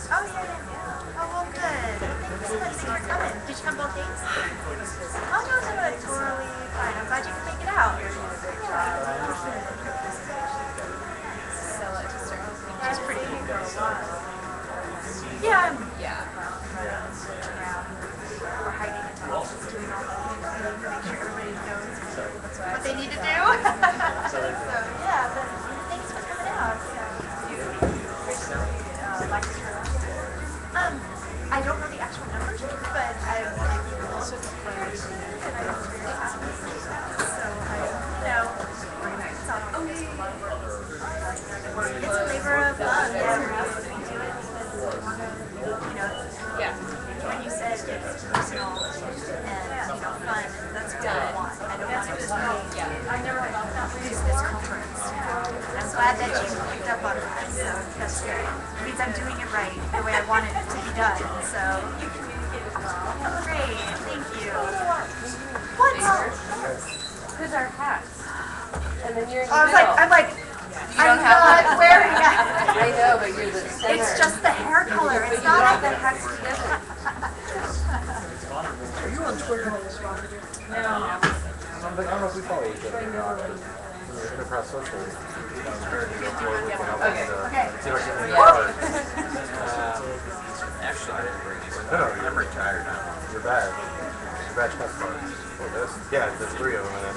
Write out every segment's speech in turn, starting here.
Oh, yeah. Oh, well, good. Thanks so much for coming. Did you come both days? Oh, no, totally fine. I'm glad you could make it out. She's pretty cool. Yeah. We're hiding in the office doing all the things we need to make sure everybody knows what they need to do. So, yeah, but thanks for coming out. I don't know the actual numbers, but I also declared and I was very happy. So it's a labor of love. Yeah, we're happy to do it because when you said it's personal and fun, that's what I want. I don't want it to be this conference. I'm glad that you picked up on that. So that's good. It means I'm doing it right the way I want it to be done. So great, thank you. What? Because our hats. And then you're in the I'm like, I'm not wearing that. I know, but you're the center. It's just the hair color. It's not like the hats together. Are you on Twitter? No. I don't know if we follow each other or not. Enterprise Social. Okay. See if I can get Actually, No, I'm retired now. you're bad. Your badge passports. Well, this? Yeah, there's 3 of them in it.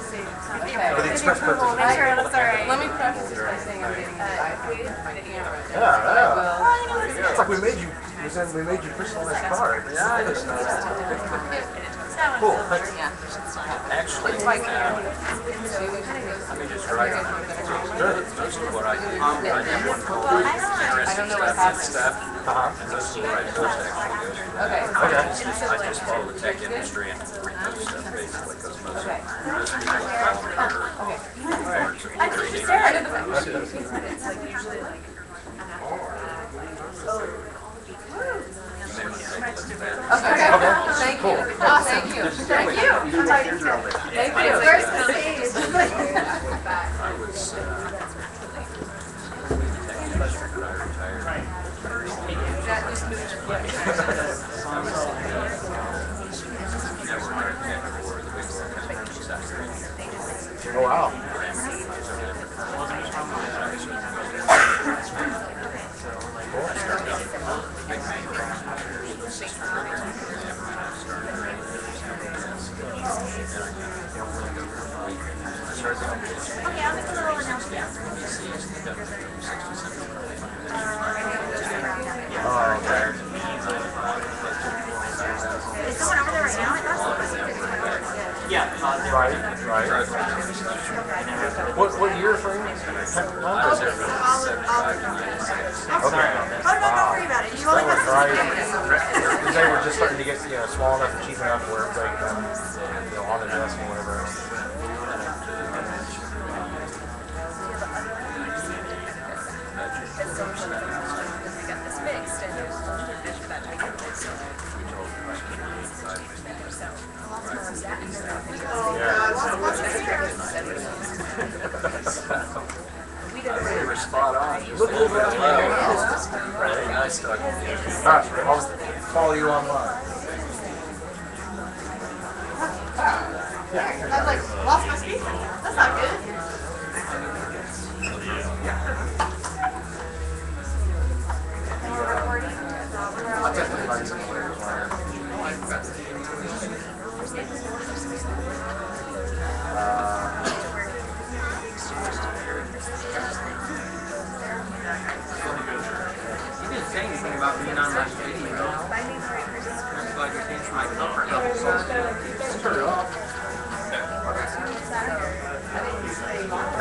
Okay. For the express purpose. Make sure it looks alright. Let me preface this by saying I'm getting an iPad for my camera. Yeah. It's like we made you personalized cards. Cool. Thanks. Actually, let me just write on it. This is what I do. I have one called I don't know what happened. stuff, and this is where I post actually goes. Okay. I just follow the tech industry and repost stuff basically because most Okay. most people Thank you. Thank you. Where's the stage? I was Oh, wow. Okay, I'll make a little announcement. Oh, okay. Is someone over there right now? Right. What year frame? Okay. Oh, no, don't worry about it. You only got Right. They were just starting to get, small enough and cheap enough where everybody can, on the desk and whatever. We were spot on. Look over Very nice talking to you. Alright, I'll follow you online. I like lost my speaker. That's not good. And we're recording. I'll definitely find some players. You didn't say anything about being on that video. I'm glad you changed my comfort level. Turn it off.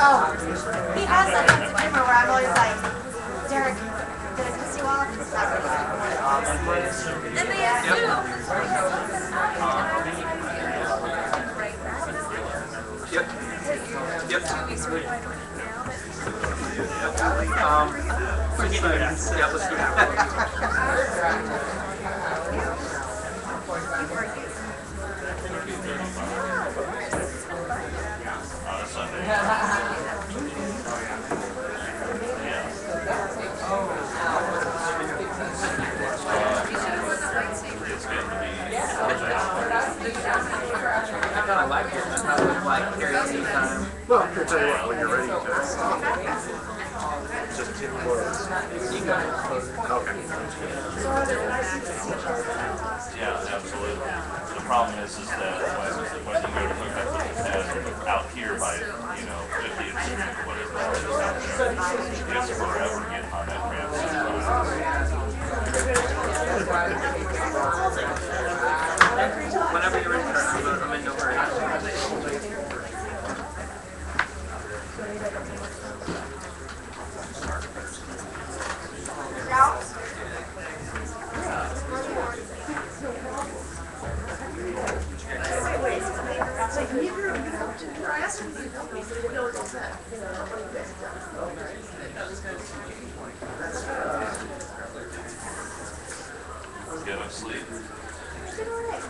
Oh, he has that sense of humor where I'm always like, Derek, did I piss you off? Not really. And they assume. Yep. Yep. Yeah, let's do Yeah, absolutely. The problem is that when you go to hook up with the pad out here by, 50th Street or whatever, it's forever getting on that ramp. Whenever you're in turn, I'm in no hurry. Get them sleep. I did all right.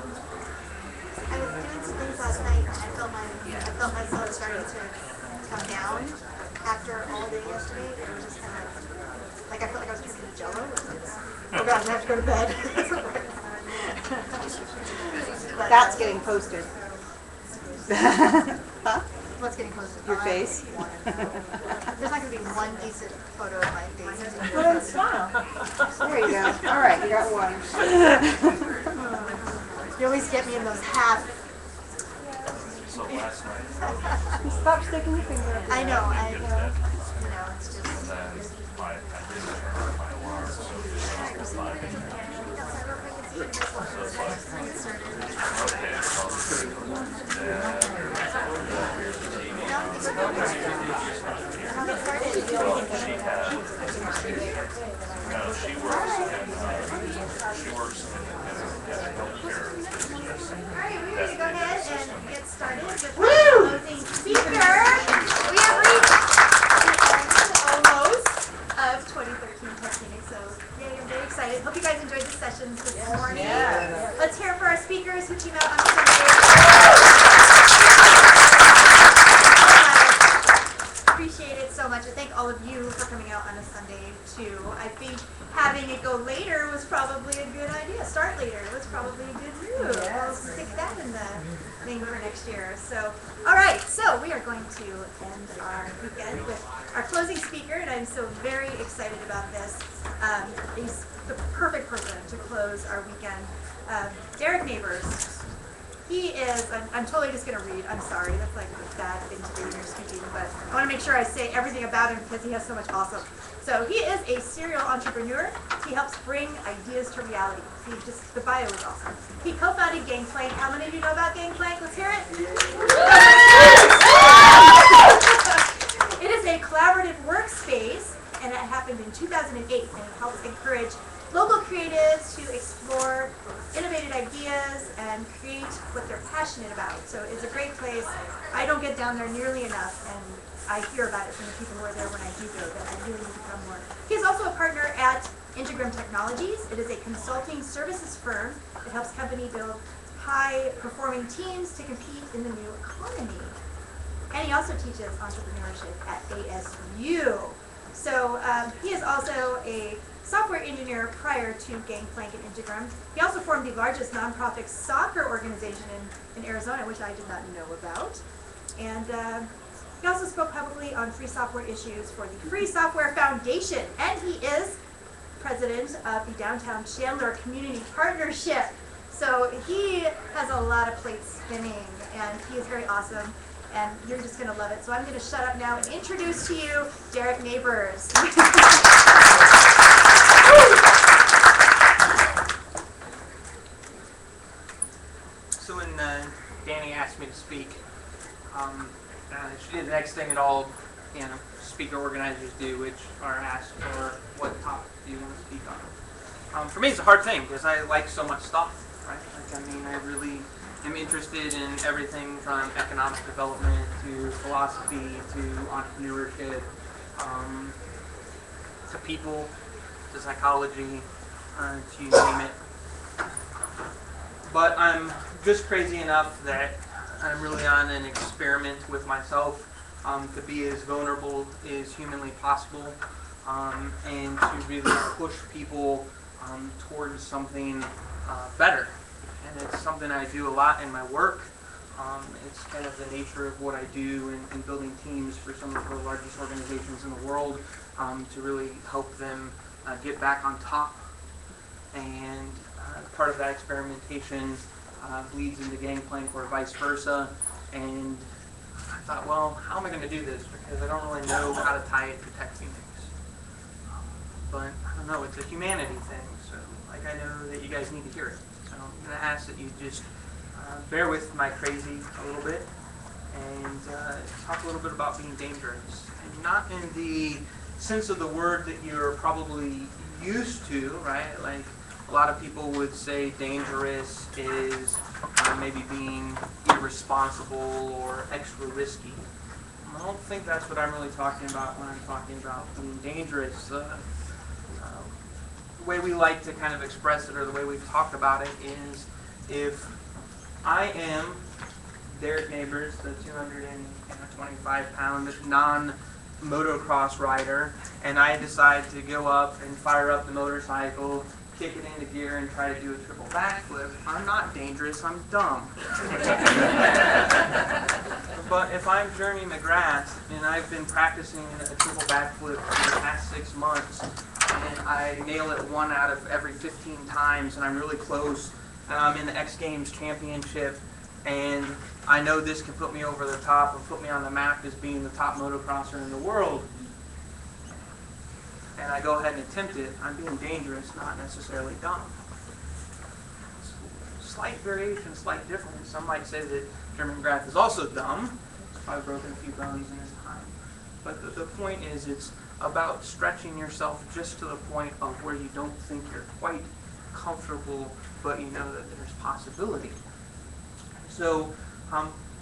I was doing some things last night, and I felt myself starting to come down after all day yesterday. It was just kind of like I felt like I was drinking Jello. Oh God, I have to go to bed. That's getting posted. Huh? What's getting posted? Your face? There's not going to be one decent photo of my face. Put on a smile. There you go. All right, you got one. You always get me in those hats. So last night, Stop sticking your finger up. I know, it's just. and then I didn't turn on my alarm, so it went off at 5 a.m. So it's like, okay, I'll just go to Dad, here's the TV. Well, she works in healthcare. Alright, we're going to go ahead and get started with our closing speaker. We have reached the end almost of 2013 TechPHX, so yay, I'm very excited. Hope you guys enjoyed the sessions this morning. Let's hear it for our speakers who came out on Sunday. Appreciate it so much. I thank all of you for coming out on a Sunday too. I think having it go later was probably a good idea. Start later was probably a good move. We'll stick that in the thing for next year. So, all right. So we are going to end our weekend with our closing speaker, and I'm so very excited about this. He's the perfect person to close our weekend. Derek Neighbors. He is, I'm totally just going to read, I'm sorry, that's like a bad thing to do when you're speaking, but I want to make sure I say everything about him because he has so much awesome. So he is a serial entrepreneur. He helps bring ideas to reality. The bio is awesome. He co-founded Gangplank. How many of you know about Gangplank? Let's hear it. It is a collaborative workspace, and it happened in 2008, and it helps encourage local creatives to explore innovative ideas and create what they're passionate about. So it's a great place. I don't get down there nearly enough, and I hear about it from the people who are there when I do go, that I really need to come more. He is also a partner at Integrum Technologies. It is a consulting services firm that helps companies build high-performing teams to compete in the new economy. And he also teaches entrepreneurship at ASU. So he is also a software engineer prior to Gangplank and Integrum. He also formed the largest nonprofit soccer organization in Arizona, which I did not know about. And he also spoke publicly on free software issues for the Free Software Foundation. And he is president of the Downtown Chandler Community Partnership. So he has a lot of plates spinning, and he is very awesome. And you're just going to love it. So I'm going to shut up now and introduce to you Derek Neighbors. So when Danny asked me to speak, she did the next thing that all speaker organizers do, which are asked for what topic do you want to speak on. For me, it's a hard thing because I like so much stuff, right? I really am interested in everything from economic development to philosophy to entrepreneurship, to people, to psychology, to you name it. But I'm just crazy enough that I'm really on an experiment with myself to be as vulnerable as humanly possible and to really push people towards something better. And it's something I do a lot in my work. It's kind of the nature of what I do in building teams for some of the largest organizations in the world to really help them get back on top. And part of that experimentation bleeds into gangplank or vice versa. And I thought, well, how am I going to do this? Because I don't really know how to tie it to TechPHX. But I don't know, it's a humanity thing. So like I know that you guys need to hear it. So I'm going to ask that you just bear with my crazy a little bit and talk a little bit about being dangerous. And not in the sense of the word that you're probably used to, right? Like a lot of people would say dangerous is maybe being irresponsible or extra risky. I don't think that's what I'm really talking about when I'm talking about being dangerous. The way we like to kind of express it, or the way we've talked about it, is if I am Derek Neighbors, the 225-pound non-motocross rider, and I decide to go up and fire up the motorcycle, kick it into gear, and try to do a triple backflip, I'm not dangerous, I'm dumb. But if I'm Jeremy McGrath, and I've been practicing a triple backflip for the past 6 months, and I nail it 1 out of every 15 times, and I'm really close, and I'm in the X Games Championship, and I know this can put me over the top and put me on the map as being the top motocrosser in the world, and I go ahead and attempt it, I'm being dangerous, not necessarily dumb. Slight variation, slight difference. Some might say that Jeremy McGrath is also dumb. He's probably broken a few bones in his time. But the point is, it's about stretching yourself just to the point of where you don't think you're quite comfortable, but you know that there's possibility. So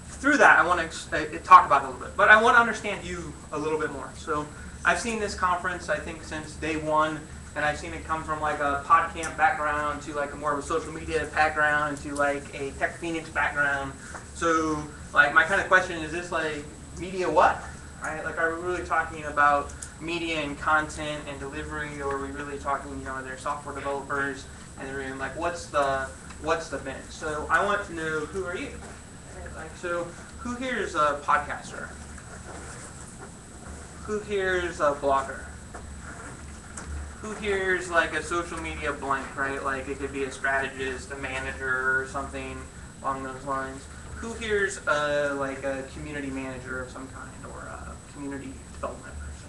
through that, I want to talk about it a little bit. But I want to understand you a little bit more. So I've seen this conference, I think, since day one. And I've seen it come from like a PodCamp background to like a more of a social media background to like a TechPHX background. So like my kind of question is this like media what? Right? Like are we really talking about media and content and delivery, or are we really talking, you know, are there software developers in the room? Like what's the bench? So I want to know, who are you? Right? Like so who here is a podcaster? Who here is a blogger? Who here is like a social media blank, right? Like it could be a strategist, a manager, or something along those lines. Who here's like a community manager of some kind, or a community development person?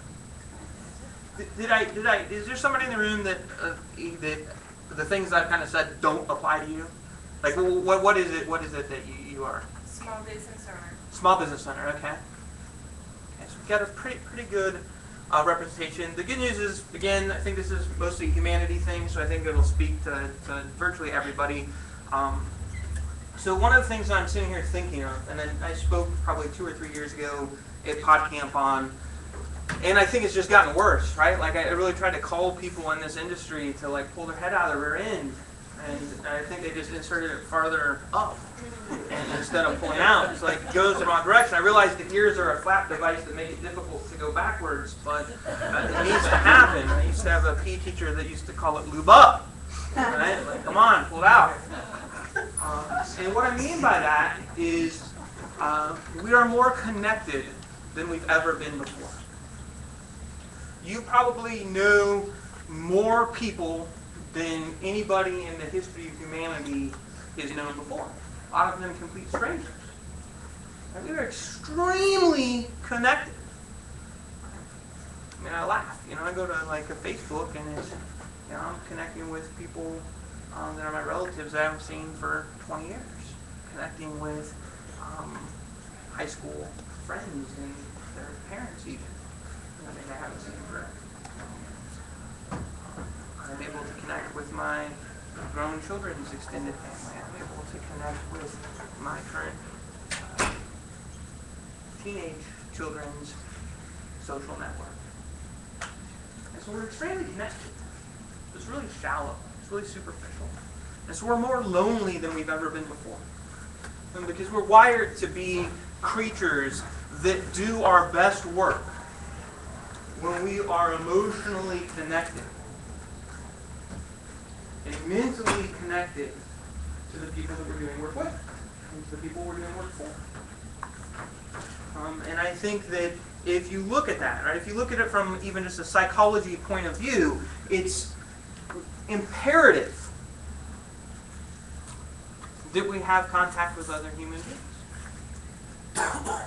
Is there somebody in the room that the things I've kind of said don't apply to you? Like what is it that you are? Small business owner. Small business owner, okay. So we've got a pretty good representation. The good news is, again, I think this is mostly a humanity thing, so I think it'll speak to virtually everybody. So one of the things that I'm sitting here thinking of, and then I spoke probably 2 or 3 years ago at PodCamp on, and I think it's just gotten worse, right? Like I really tried to call people in this industry to like pull their head out of the rear end, and I think they just inserted it farther up instead of pulling out. It's like it goes the wrong direction. I realize the ears are a flap device that make it difficult to go backwards, but it needs to happen. I used to have a PE teacher that used to call it lube up. Right? Like, come on, pull it out. And what I mean by that is we are more connected than we've ever been before. You probably know more people than anybody in the history of humanity has known before. A lot of them complete strangers. And we are extremely connected. I mean, I laugh. You know, I go to like a Facebook and it's, you know, I'm connecting with people that are my relatives that I haven't seen for 20 years. Connecting with high school friends and their parents even. I think I haven't seen for. I'm able to connect with my grown children's extended family. I'm able to connect with my current teenage children's social network. And so we're extremely connected. It's really shallow. It's really superficial. And so we're more lonely than we've ever been before. And because we're wired to be creatures that do our best work when we are emotionally connected and mentally connected to the people that we're doing work with and to the people we're doing work for. And I think that if you look at that, right, if you look at it from even just a psychology point of view, it's imperative that we have contact with other human beings. Oh,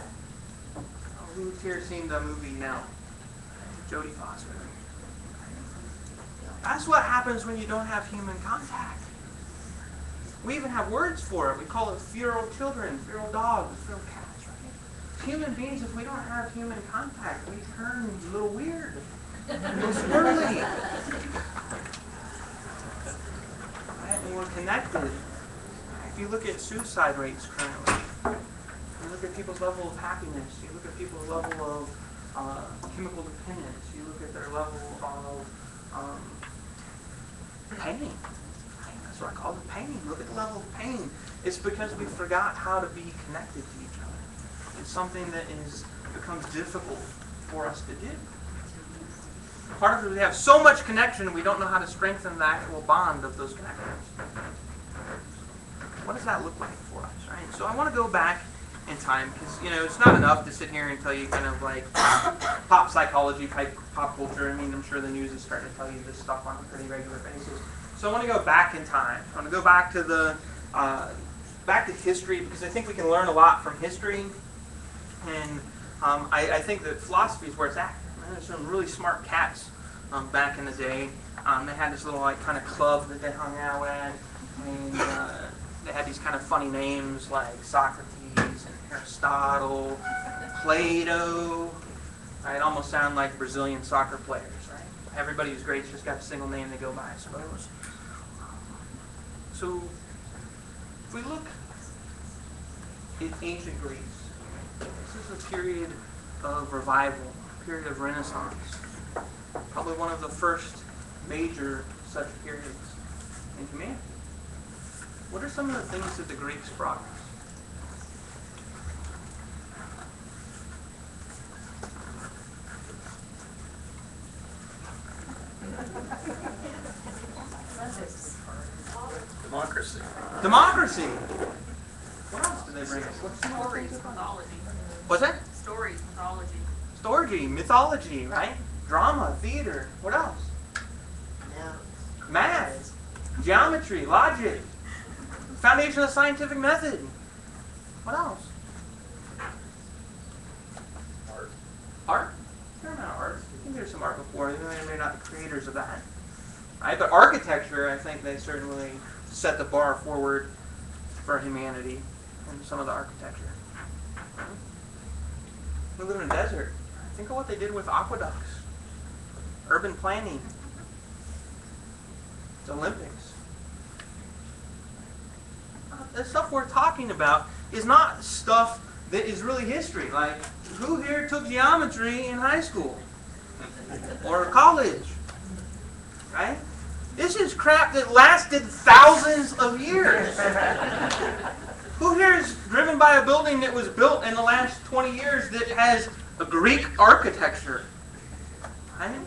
who's here seen the movie now? Jodie Foster. That's what happens when you don't have human contact. We even have words for it. We call it feral children, feral dogs, feral cats, right? Human beings, if we don't have human contact, we turn a little weird, a little squirrely. Right? And we're connected. If you look at suicide rates currently, you look at people's level of happiness, you look at people's level of chemical dependence, you look at their level of pain. That's what I call it, pain. Look at the level of pain. It's because we forgot how to be connected to each other. It's something that becomes difficult for us to do. Part of it is we have so much connection, we don't know how to strengthen the actual bond of those connections. What does that look like for us, right? So I want to go back in time, because it's not enough to sit here and tell you kind of like pop psychology, pop culture. I mean, I'm sure the news is starting to tell you this stuff on a pretty regular basis. So I want to go back in time. I want to go back to back to history, because I think we can learn a lot from history, and I think that philosophy is where it's at. There's some really smart cats back in the day. They had this little kind of club that they hung out at, and they had these kind of funny names like Socrates and Aristotle, Plato. It almost sound like Brazilian soccer players, right? Everybody who's great just got a single name they go by, I suppose. So, if we look at ancient Greece, this is a period of revival, a period of Renaissance. Probably one of the first major such periods in humanity. What are some of the things that the Greeks brought us? Democracy. Democracy. What else did they bring us? What's Stories, mythology. What's that? Stories, mythology. Story, mythology, right? Drama, theater. What else? Math, geometry, logic, foundation of the scientific method. What else? Art. Art. Fair amount of art. I think there's some art before. They're not the creators of that, right? But architecture, I think they certainly set the bar forward for humanity in some of the architecture. We live in a desert. Think of what they did with aqueducts, urban planning, the Olympics. The stuff we're talking about is not stuff that is really history. Like, who here took geometry in high school or college? Right? This is crap that lasted thousands of years. Who here is driven by a building that was built in the last 20 years that has a Greek architecture? Right?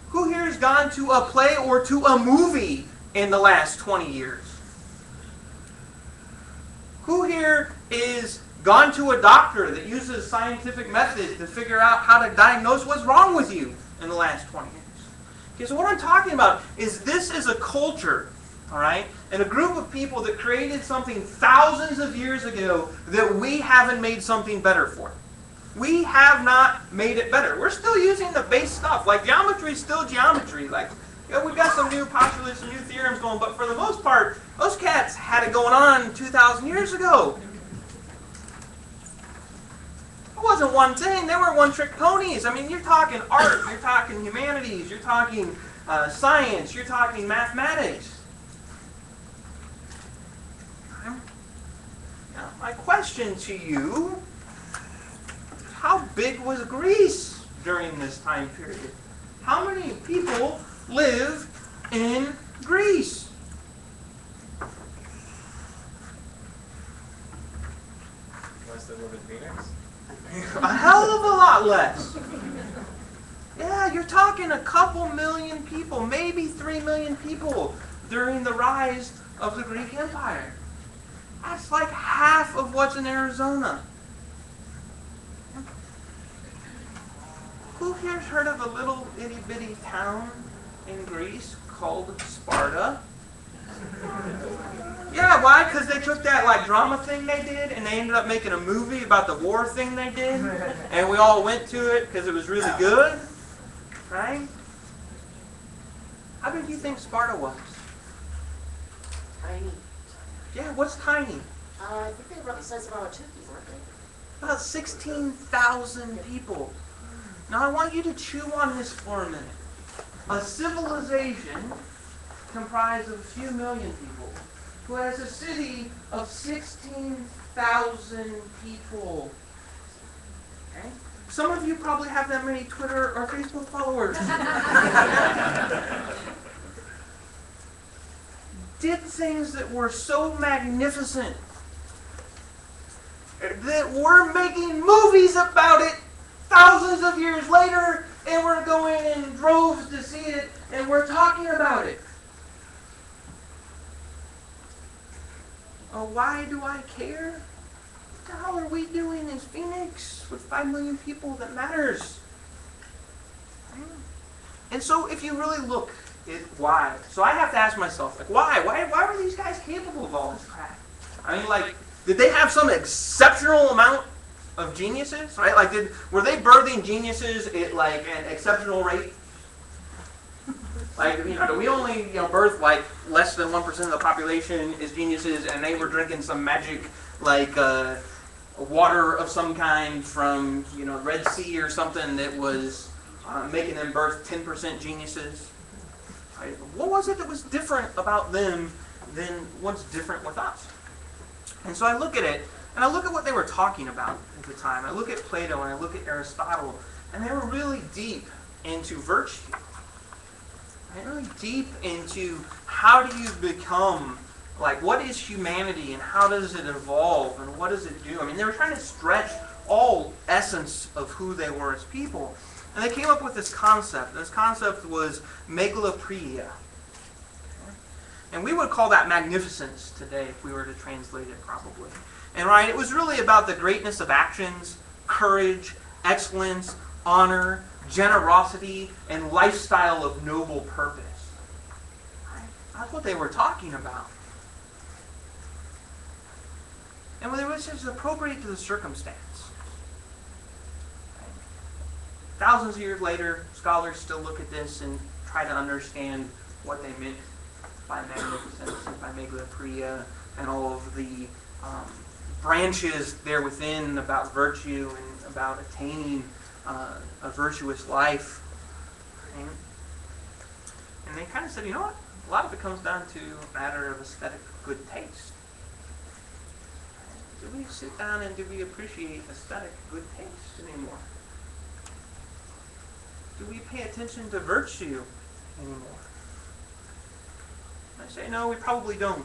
Who here has gone to a play or to a movie in the last 20 years? Who here is gone to a doctor that uses scientific methods to figure out how to diagnose what's wrong with you in the last 20 years? Okay, so what I'm talking about is this is a culture, all right, and a group of people that created something thousands of years ago that we haven't made something better for. We have not made it better. We're still using the base stuff. Like, geometry is still geometry. Like, we've got some new postulates, some new theorems going, but for the most part, those cats had it going on 2,000 years ago. It wasn't one thing. They weren't one-trick ponies. I mean, you're talking art, you're talking humanities, you're talking science, you're talking mathematics. Now, my question to you, how big was Greece during this time period? How many people live in Greece? Less than live in Phoenix? A hell of a lot less. Yeah, you're talking a couple million people, maybe 3 million people during the rise of the Greek Empire. That's like half of what's in Arizona. Who here's heard of a little itty bitty town in Greece called Sparta? Yeah, why? Because they took that like drama thing they did and they ended up making a movie about the war thing they did. And we all went to it because it was really good. Right? How big do you think Sparta was? Tiny. Yeah, what's tiny? I think they were about the size of our turkeys, weren't they? About 16,000 people. Now I want you to chew on this for a minute. A civilization comprised of a few million people who has a city of 16,000 people. Okay? Some of you probably have that many Twitter or Facebook followers. Did things that were so magnificent that we're making movies about it thousands of years later, and we're going in droves to see it, and we're talking about it. Oh, why do I care? What the hell are we doing in Phoenix with 5 million people that matters? And so if you really look at why, so I have to ask myself, like, why? Why were these guys capable of all this crap? I mean, like, did they have some exceptional amount of geniuses, right? Like, were they birthing geniuses at like an exceptional rate? Like, do we only birth like less than 1% of the population as geniuses, and they were drinking some magic like water of some kind from Red Sea or something that was making them birth 10% geniuses? Right? What was it that was different about them than what's different with us? And so I look at it, and I look at what they were talking about at the time. I look at Plato and I look at Aristotle, and they were really deep into virtue. Right? Really deep into how do you become, like, what is humanity and how does it evolve and what does it do? I mean, they were trying to stretch all essence of who they were as people. And they came up with this concept. This concept was megalopreia. And we would call that magnificence today if we were to translate it probably. And right, it was really about the greatness of actions, courage, excellence, honor, generosity, and lifestyle of noble purpose. Right? That's what they were talking about. And it was just appropriate to the circumstance. Right? Thousands of years later, scholars still look at this and try to understand what they meant by magnificence and by megalopreia and all of the branches there within about virtue and about attaining a virtuous life. Right? And they kind of said, you know what? A lot of it comes down to a matter of aesthetic good taste. Do we sit down and do we appreciate aesthetic good taste anymore? Do we pay attention to virtue anymore? I say, no, we probably don't.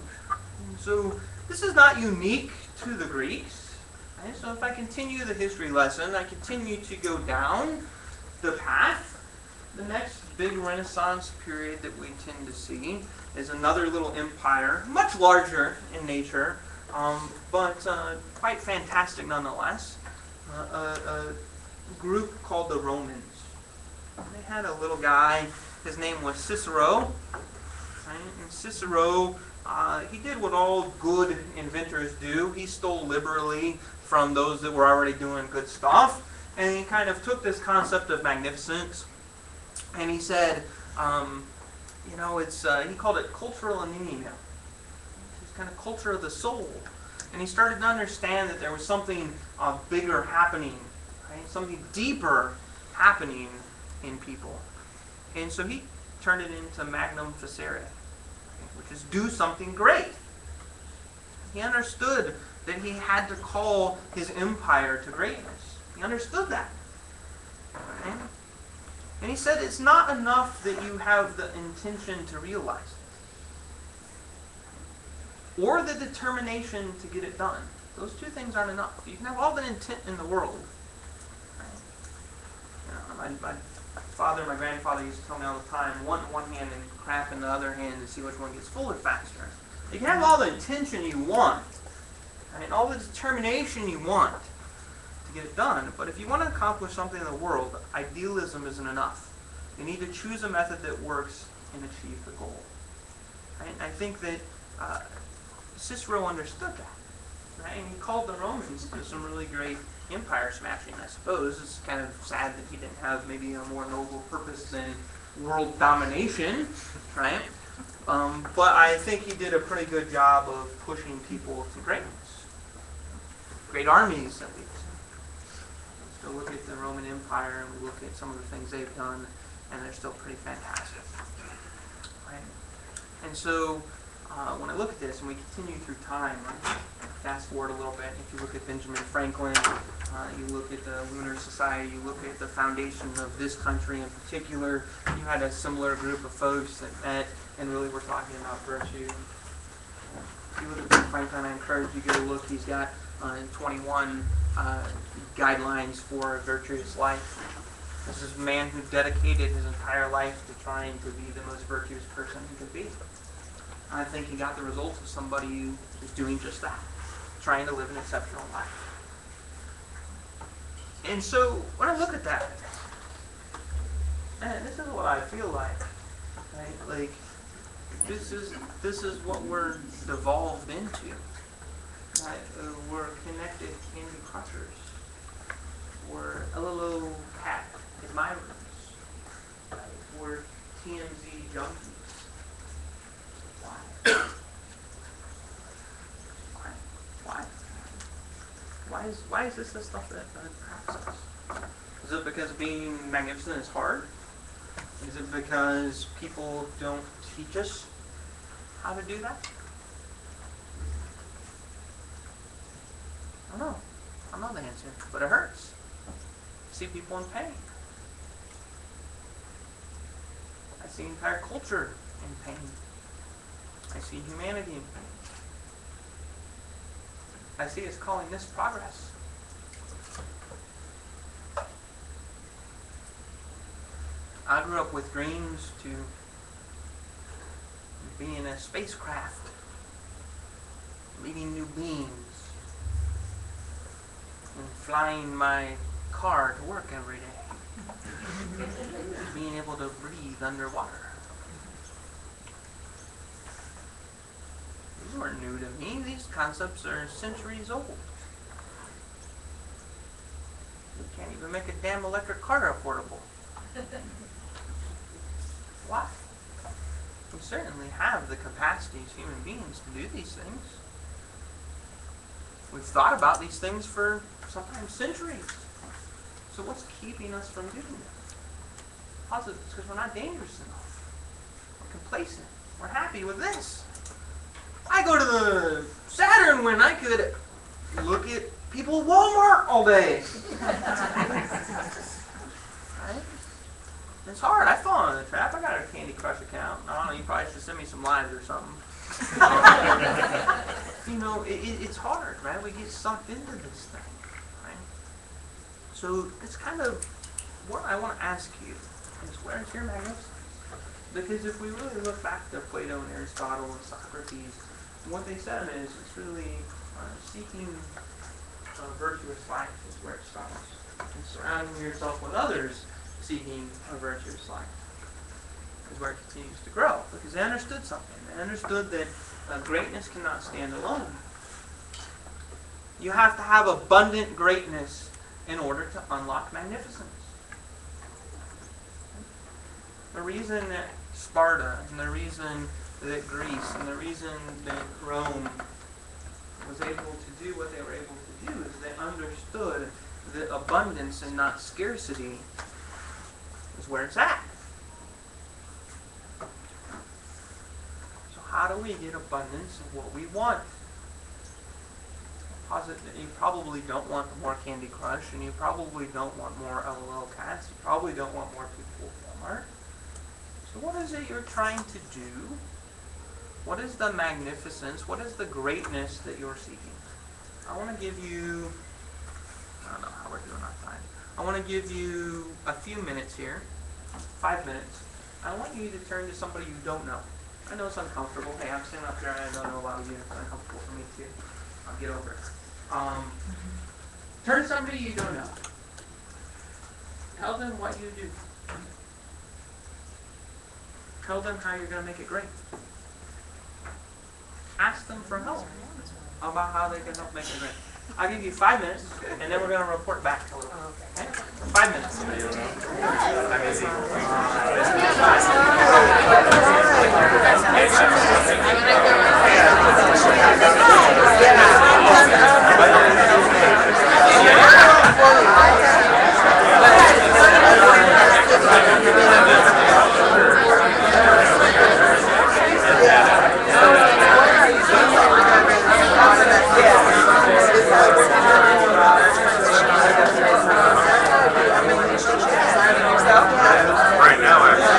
And so this is not unique to the Greeks. Right? So if I continue the history lesson, I continue to go down the path. The next big Renaissance period that we tend to see is another little empire, much larger in nature, but quite fantastic nonetheless. A group called the Romans. They had a little guy, his name was Cicero. Right? And Cicero, he did what all good inventors do. He stole liberally from those that were already doing good stuff. And he kind of took this concept of magnificence and he said, he called it cultural anemia. It's kind of culture of the soul. And he started to understand that there was something bigger happening, right? Something deeper happening in people. And so he turned it into magnum facere, which is do something great. He understood that he had to call his empire to greatness. He understood that. Okay? And he said it's not enough that you have the intention to realize it, or the determination to get it done. Those two things aren't enough. You can have all the intent in the world. Right? My grandfather used to tell me all the time, want in one hand and crap in the other hand to see which one gets fuller faster. You can have all the intention you want, right? All the determination you want to get it done. But if you want to accomplish something in the world, idealism isn't enough. You need to choose a method that works and achieve the goal. Right? And I think that Cicero understood that. Right? And he called the Romans to some really great empire smashing, I suppose. It's kind of sad that he didn't have maybe a more noble purpose than world domination, right? But I think he did a pretty good job of pushing people to greatness. Great armies, at least. We still look at the Roman Empire and we look at some of the things they've done, and they're still pretty fantastic. Right? And so, when I look at this, and we continue through time, right? Fast forward a little bit, if you look at Benjamin Franklin, you look at the Lunar Society, you look at the foundation of this country in particular, you had a similar group of folks that met and really were talking about virtue. If you look at Ben Franklin, I encourage you to go look. He's got 21 guidelines for a virtuous life. This is a man who dedicated his entire life to trying to be the most virtuous person he could be. I think he got the results of somebody who is doing just that, trying to live an exceptional life. And so, when I look at that, and this is what I feel like, right? Like, this is what we're devolved into. Right? We're connected Candy Crushers. We're LLO cat admirers. Right? We're TMZ junkies. Why is this the stuff that attracts us? Is it because being magnificent is hard? Is it because people don't teach us how to do that? I don't know. I don't know the answer, but it hurts. I see people in pain. I see entire culture in pain. I see humanity in pain. I see us calling this progress. I grew up with dreams to be in a spacecraft, leading new beams, and flying my car to work every day, being able to breathe underwater. These weren't new to me. These concepts are centuries old. We can't even make a damn electric car affordable. Why? We certainly have the capacity as human beings to do these things. We've thought about these things for sometimes centuries. So what's keeping us from doing it? Positive, it's because we're not dangerous enough. We're complacent. We're happy with this. I go to the Saturn when I could look at people at Walmart all day. Right? It's hard. I fall into the trap. I got a Candy Crush account. I don't know, you probably should send me some lives or something. You know, it's hard, right? We get sucked into this thing, right? So it's kind of what I want to ask you is, where's your magnificence? Because if we really look back to Plato and Aristotle and Socrates, what they said is it's really seeking a virtuous life is where it starts. And surrounding yourself with others seeking a virtuous life is where it continues to grow. Because they understood something. They understood that greatness cannot stand alone. You have to have abundant greatness in order to unlock magnificence. The reason that Sparta and the reason that Greece and the reason that Rome was able to do what they were able to do is they understood that abundance and not scarcity is where it's at. So how do we get abundance of what we want? Posit that you probably don't want more Candy Crush, and you probably don't want more LOL cats, you probably don't want more people at Walmart. So what is it you're trying to do? What is the magnificence? What is the greatness that you're seeking? I want to give you, I don't know how we're doing on time. I want to give you a few minutes here, 5 minutes. I want you to turn to somebody you don't know. I know it's uncomfortable. Hey, I'm sitting up there and I don't know a lot of you. It's uncomfortable for me too. I'll get over it. Turn to somebody you don't know. Tell them what you do. Tell them how you're going to make it great. Ask them for help about how they can help make it great. I'll give you 5 minutes, and then we're going to report back. Okay? 5 minutes. Right now, actually.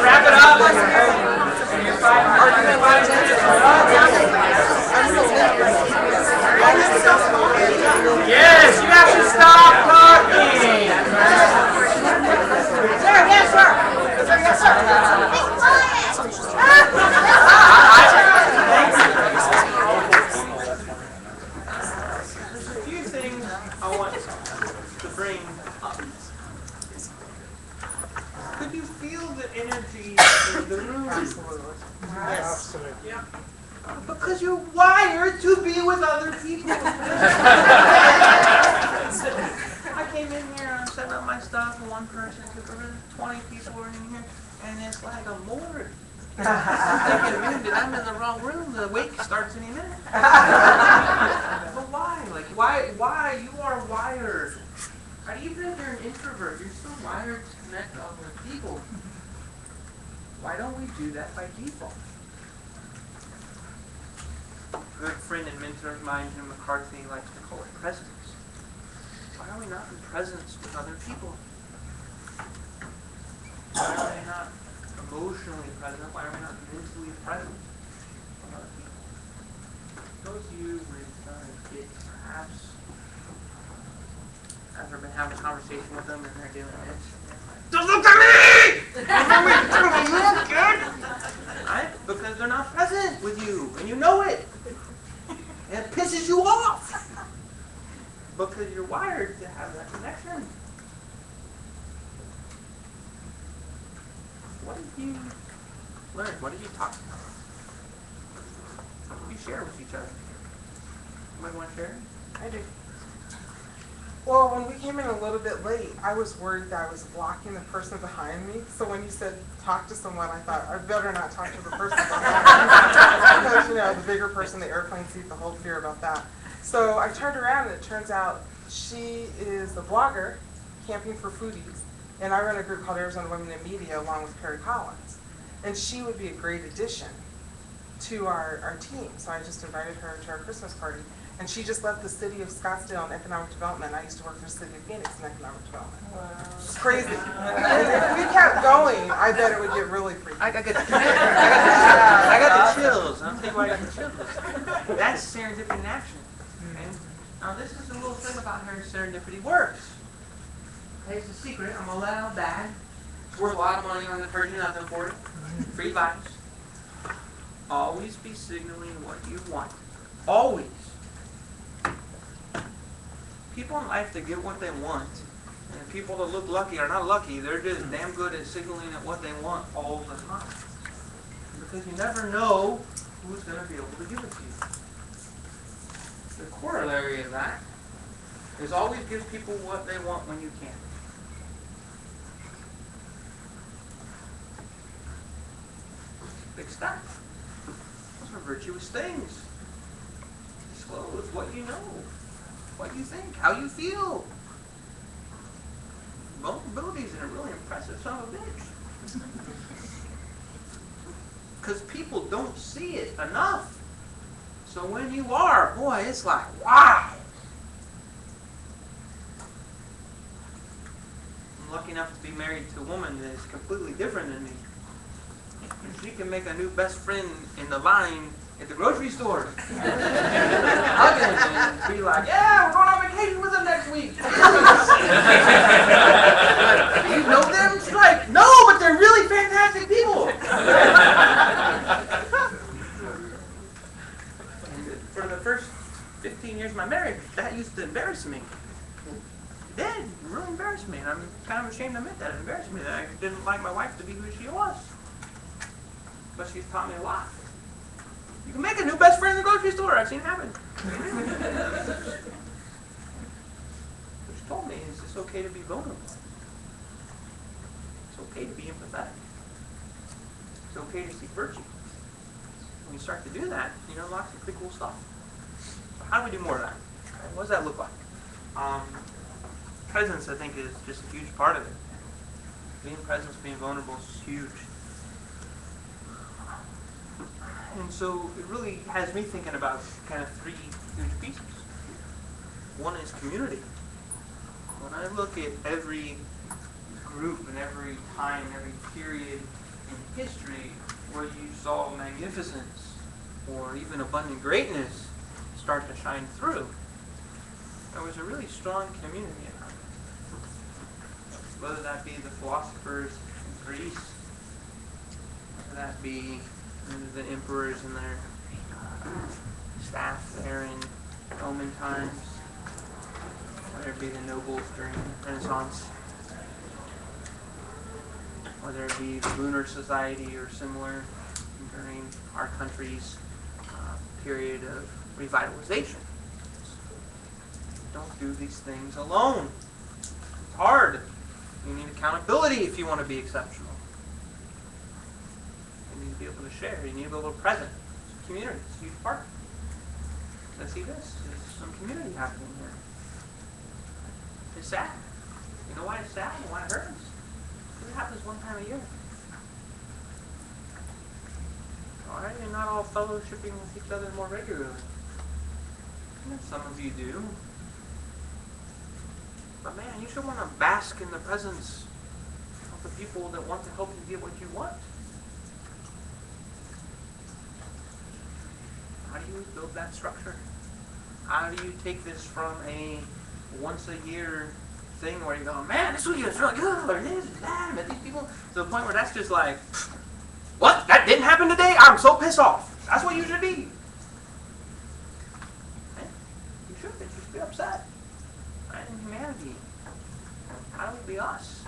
Wrap it up. Yes, you have to stop talking. Sir, yes, sir. Sir, yes, sir. There's a few things I want to bring up. Could you feel the energy in the room? Absolutely. Absolutely. Yeah. Because you're wired to be with other people. I came in here and I'm setting up my stuff, and one person took over 20 people are in here, and it's like a morgue. I'm thinking, man, that I'm in the wrong room. The wake starts any minute. But why? Like, why? You are wired. Even if you're an introvert, you're still wired to connect with people. Why don't we do that by default? A good friend and mentor of mine, Jim McCarthy, likes to call it presence. Why are we not in presence with other people? Why are we not emotionally present? Why are we not mentally present with other people? Those of you with kids, perhaps, ever been having a conversation with them and they're doing this? Don't look at me! Right? Because they're not present with you, and you know it. And it pisses you off. Because you're wired to have that connection. What did you learn? What did you talk about? What did you share with each other? Somebody want to share? I do. Well, when we came in a little bit late, I was worried that I was blocking the person behind me. So when you said talk to someone, I thought I better not talk to the person behind me. Because, you know, the bigger person, the airplane seat, the whole fear about that. So I turned around and it turns out she is a blogger, Camping for Foodies. And I run a group called Arizona Women in Media along with Perry Collins. And she would be a great addition to our team. So I just invited her to our Christmas party. And she just left the city of Scottsdale in economic development. I used to work for the city of Phoenix in economic development. Wow. It's crazy. And if we kept going, I bet it would get really freaky. I got the chills. I'll tell you why I got the chills. That's serendipity in action. Okay? Now this is a little thing about how serendipity works. Here's the secret. I'm allowed bad. It's worth a lot of money on the purchase, nothing for it. Free advice. Always be signaling what you want. Always. People in life that get what they want, and people that look lucky are not lucky. They're just damn good at signaling at what they want all the time. Because you never know who's going to be able to give it to you. The corollary of that is always give people what they want when you can't. Big stuff. Those are virtuous things. Disclose what you know. What you think, how you feel. Vulnerability is a really impressive son of a bitch. Because people don't see it enough. So when you are, boy, it's like, wow. I'm lucky enough to be married to a woman that is completely different than me. She can make a new best friend in the line at the grocery store. Hug him and be like, yeah, we're going on vacation with them next week. Do you know them? She's like, no, but they're really fantastic people. And for the first 15 years of my marriage, that used to embarrass me. It did. It really embarrassed me. And I'm kind of ashamed to admit that. It embarrassed me that I didn't like my wife to be who she was. But she's taught me a lot. You can make a new best friend in the grocery store. I've seen it happen. What she told me is it's okay to be vulnerable. It's okay to be empathetic. It's okay to seek virtue. When you start to do that, you know, lots of pretty cool stuff. So how do we do more of that? What does that look like? Presence, I think, is just a huge part of it. Being present, being vulnerable is huge. And so it really has me thinking about kind of three huge pieces. One is community. When I look at every group and every time, every period in history where you saw magnificence or even abundant greatness start to shine through, there was a really strong community in it. Whether that be the philosophers in Greece, whether that be the emperors and their staff there in Roman times, whether it be the nobles during the Renaissance, whether it be the lunar society or similar during our country's period of revitalization. Don't do these things alone. It's hard. You need accountability if you want to be exceptional. You need to be able to share. You need to be able to present. It's a community. It's a huge part. So see this? There's some community happening here. It's sad. You know why it's sad and why it hurts? Because it happens one time a year. Alright, you're not all fellowshipping with each other more regularly. Some of you do. But man, you should want to bask in the presence of the people that want to help you get what you want. How do you build that structure? How do you take this from a once a year thing where you go, man, this weekend was really good, or this and that, and these people, to the point where that's just like, what? That didn't happen today? I'm so pissed off. That's what you should be. Man, you should be upset. Right? In humanity, how do we be us?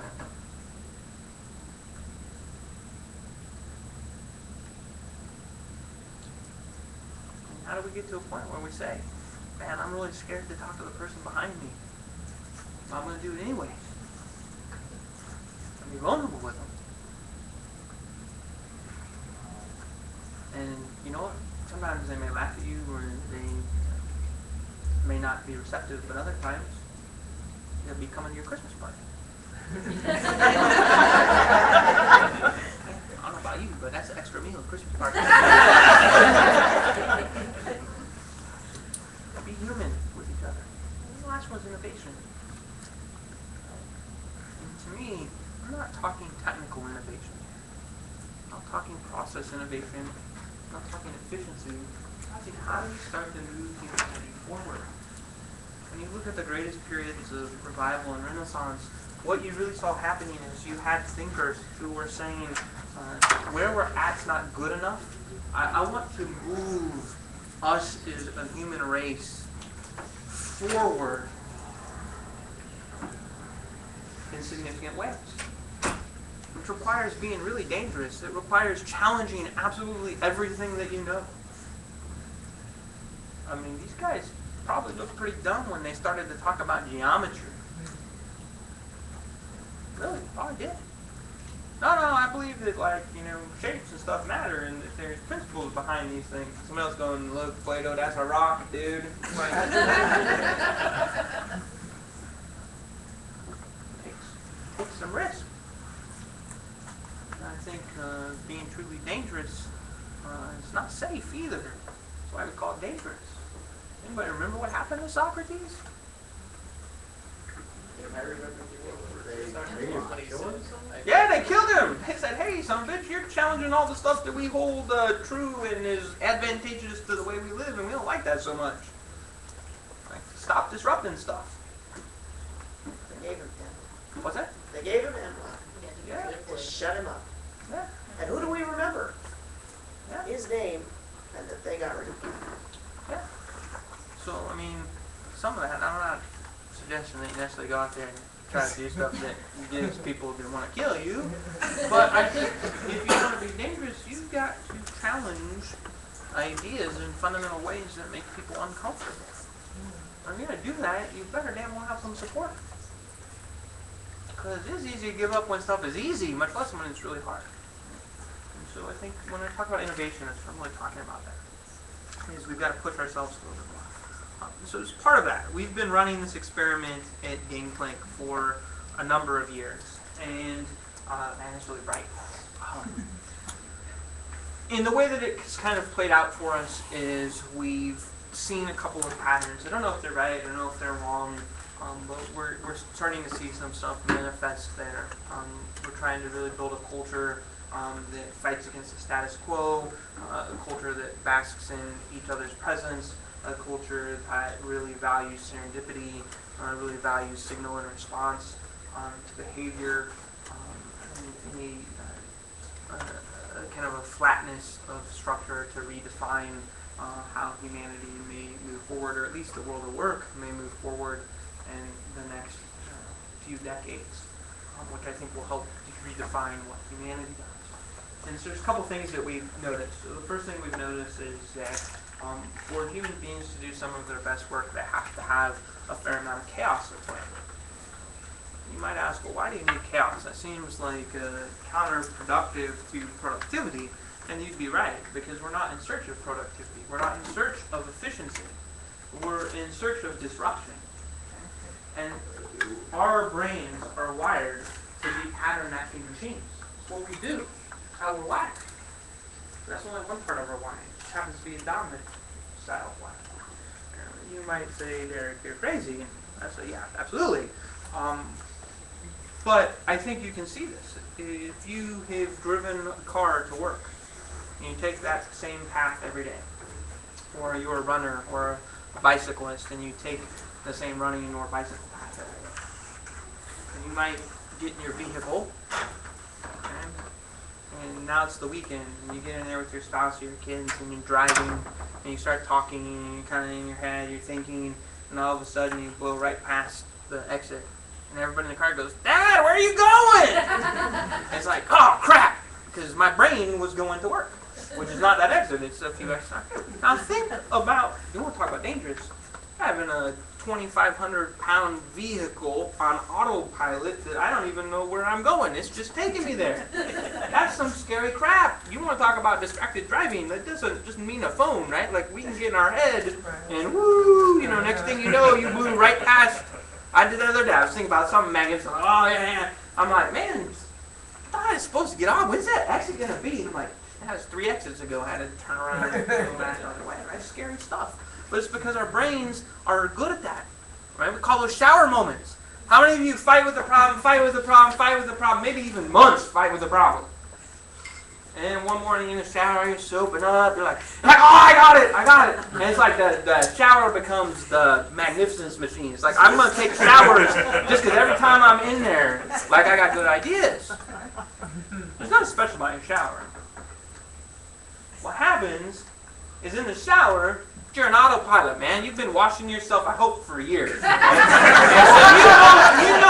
And how do we get to a point where we say, man, I'm really scared to talk to the person behind me. I'm going to do it anyway. And be vulnerable with them. And you know what? Sometimes they may laugh at you or they may not be receptive, but other times they'll be coming to your Christmas party. I don't know about you, but that's an extra meal at Christmas party. Be human with each other. And the last one's innovation. And to me, I'm not talking technical innovation. I'm not talking process innovation. I'm not talking efficiency. I'm talking how do we start to move humanity forward? When you look at the greatest periods of revival and Renaissance, what you really saw happening is you had thinkers who were saying, where we're at's not good enough. I want to move us as a human race forward in significant ways. Which requires being really dangerous. It requires challenging absolutely everything that you know. I mean, these guys probably looked pretty dumb when they started to talk about geometry. Really, probably did. No, I believe that, like, shapes and stuff matter, and that there's principles behind these things. Somebody else going, look, Plato, that's a rock, dude. Like, takes some risk. I think being truly dangerous is not safe either. That's why we call it dangerous. Anybody remember what happened to Socrates? Yeah, they killed him. They said, hey, son of a bitch, you're challenging all the stuff that we hold true and is advantageous to the way we live, and we don't like that so much. Like, stop disrupting stuff. They gave him 10. What's that? They gave him 10 left. Yeah. To shut him up. Yeah. And who do we remember? Yeah. His name, and that they got rid of him. Yeah. So, I mean, some of that, I'm not suggesting that you necessarily go out there and try to do stuff that gives people that want to kill you. But I think if you want to be dangerous, you've got to challenge ideas in fundamental ways that make people uncomfortable. If you're going to do that, you better damn well have some support. Because it is easy to give up when stuff is easy, much less when it's really hard. And so I think when I talk about innovation, that's what I'm really talking about there. Is we've got to push ourselves a little bit more. So as part of that, we've been running this experiment at Gangplank for a number of years. And, man, it's really bright. In the way that it's kind of played out for us is we've seen a couple of patterns. I don't know if they're right, I don't know if they're wrong, but we're starting to see some stuff manifest there. We're trying to really build a culture that fights against the status quo, a culture that basks in each other's presence, a culture that really values serendipity, really values signal and response to behavior, and a kind of a flatness of structure to redefine how humanity may move forward, or at least the world of work may move forward in the next few decades, which I think will help redefine what humanity does. And so there's a couple things that we've noticed. So the first thing we've noticed is that for human beings to do some of their best work, they have to have a fair amount of chaos at play. You might ask, well, why do you need chaos? That seems like counterproductive to productivity. And you'd be right, because we're not in search of productivity. We're not in search of efficiency. We're in search of disruption. And our brains are wired to be pattern-matching machines. It's what we do, how we're wired. That's only one part of our wiring. It happens to be a dominant style of wiring. You might say, Derek, you're crazy. And I say, yeah, absolutely. But I think you can see this. If you have driven a car to work, and you take that same path every day, or you're a runner or a bicyclist, and you take the same running or bicycle path every day, and you might get in your vehicle, and now it's the weekend, and you get in there with your spouse or your kids, and you're driving, and you start talking, and you're kind of in your head, you're thinking, and all of a sudden you blow right past the exit, and everybody in the car goes, "Dad, where are you going?" It's like, oh crap, because my brain was going to work, which is not that exit, it's a few extra. Now think about, you want to talk about dangerous, having a 2,500 pound vehicle on autopilot that I don't even know where I'm going. It's just taking me there. That's some scary crap. You want to talk about distracted driving, that doesn't just mean a phone, right? Like we can get in our head and woo, next thing you know, you blew right past. I did that the other day. I was thinking about something, Megan's like, oh yeah. I'm like, man, I thought I was supposed to get on. When's that exit going to be? I'm like, that was 3 exits ago. I had to turn around and go back the other way. Right? Scary stuff. But it's because our brains are good at that. Right? We call those shower moments. How many of you fight with the problem, fight with the problem, fight with the problem, maybe even months fight with the problem? And one morning in the shower, you're soaping up, you're like, oh, I got it. And it's like the shower becomes the magnificence machine. It's like, I'm going to take showers just because every time I'm in there, like I got good ideas. There's nothing special about your shower. What happens is in the shower, you're an autopilot, man. You've been washing yourself, I hope, for years. So you know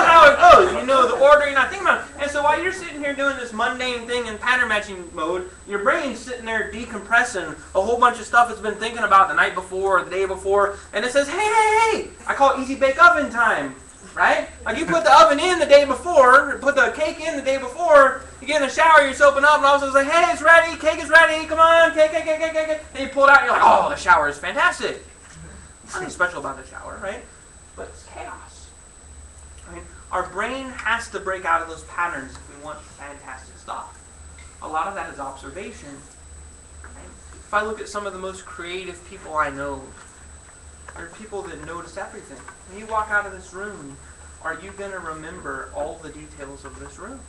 how it goes. You know the order, you're not thinking about it. And so while you're sitting here doing this mundane thing in pattern matching mode, your brain's sitting there decompressing a whole bunch of stuff it's been thinking about the night before or the day before, and it says, hey, I call it easy bake oven time. Right? Like you put the oven in the day before, put the cake in the day before, you get in the shower, you're soaping up, and all of a sudden it's like, hey, it's ready, cake is ready, come on, cake. And you pull it out, and you're like, oh, the shower is fantastic. Nothing special about the shower, right? But it's chaos. Right? Our brain has to break out of those patterns if we want fantastic stuff. A lot of that is observation. Right? If I look at some of the most creative people I know, they're people that notice everything. When you walk out of this room, are you going to remember all the details of this room?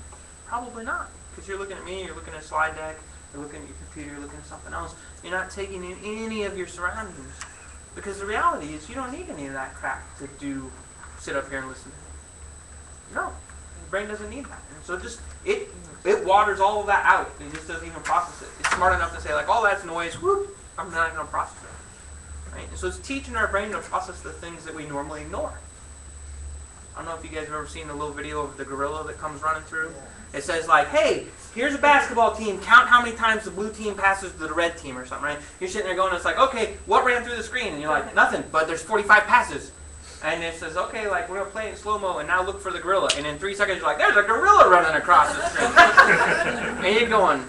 Probably not. Because you're looking at me, you're looking at a slide deck, you're looking at your computer, you're looking at something else. You're not taking in any of your surroundings. Because the reality is you don't need any of that crap to sit up here and listen. No. Your brain doesn't need that. And so just, it waters all of that out. It just doesn't even process it. It's smart enough to say, like, oh, that's noise, whoop, I'm not going to process it. Right? So it's teaching our brain to process the things that we normally ignore. I don't know if you guys have ever seen the little video of the gorilla that comes running through. It says like, hey, here's a basketball team. Count how many times the blue team passes to the red team or something, right? You're sitting there going, it's like, okay, what ran through the screen? And you're like, nothing, but there's 45 passes. And it says, okay, like we're going to play it in slow-mo and now look for the gorilla. And in 3 seconds, you're like, there's a gorilla running across the screen. And you're going,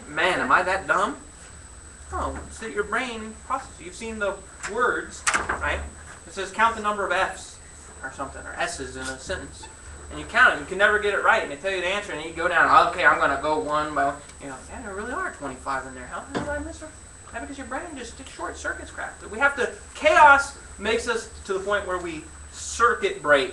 man, am I that dumb? Oh, it's that your brain processes. You've seen the words, right? It says count the number of F's or something, or S's in a sentence. And you count it. You can never get it right. And they tell you the answer, and you go down, okay, I'm going to go one by one. You know, man, there really are 25 in there. How did I miss her? Right? Because your brain just short circuits crap. We have to, chaos makes us to the point where we circuit break,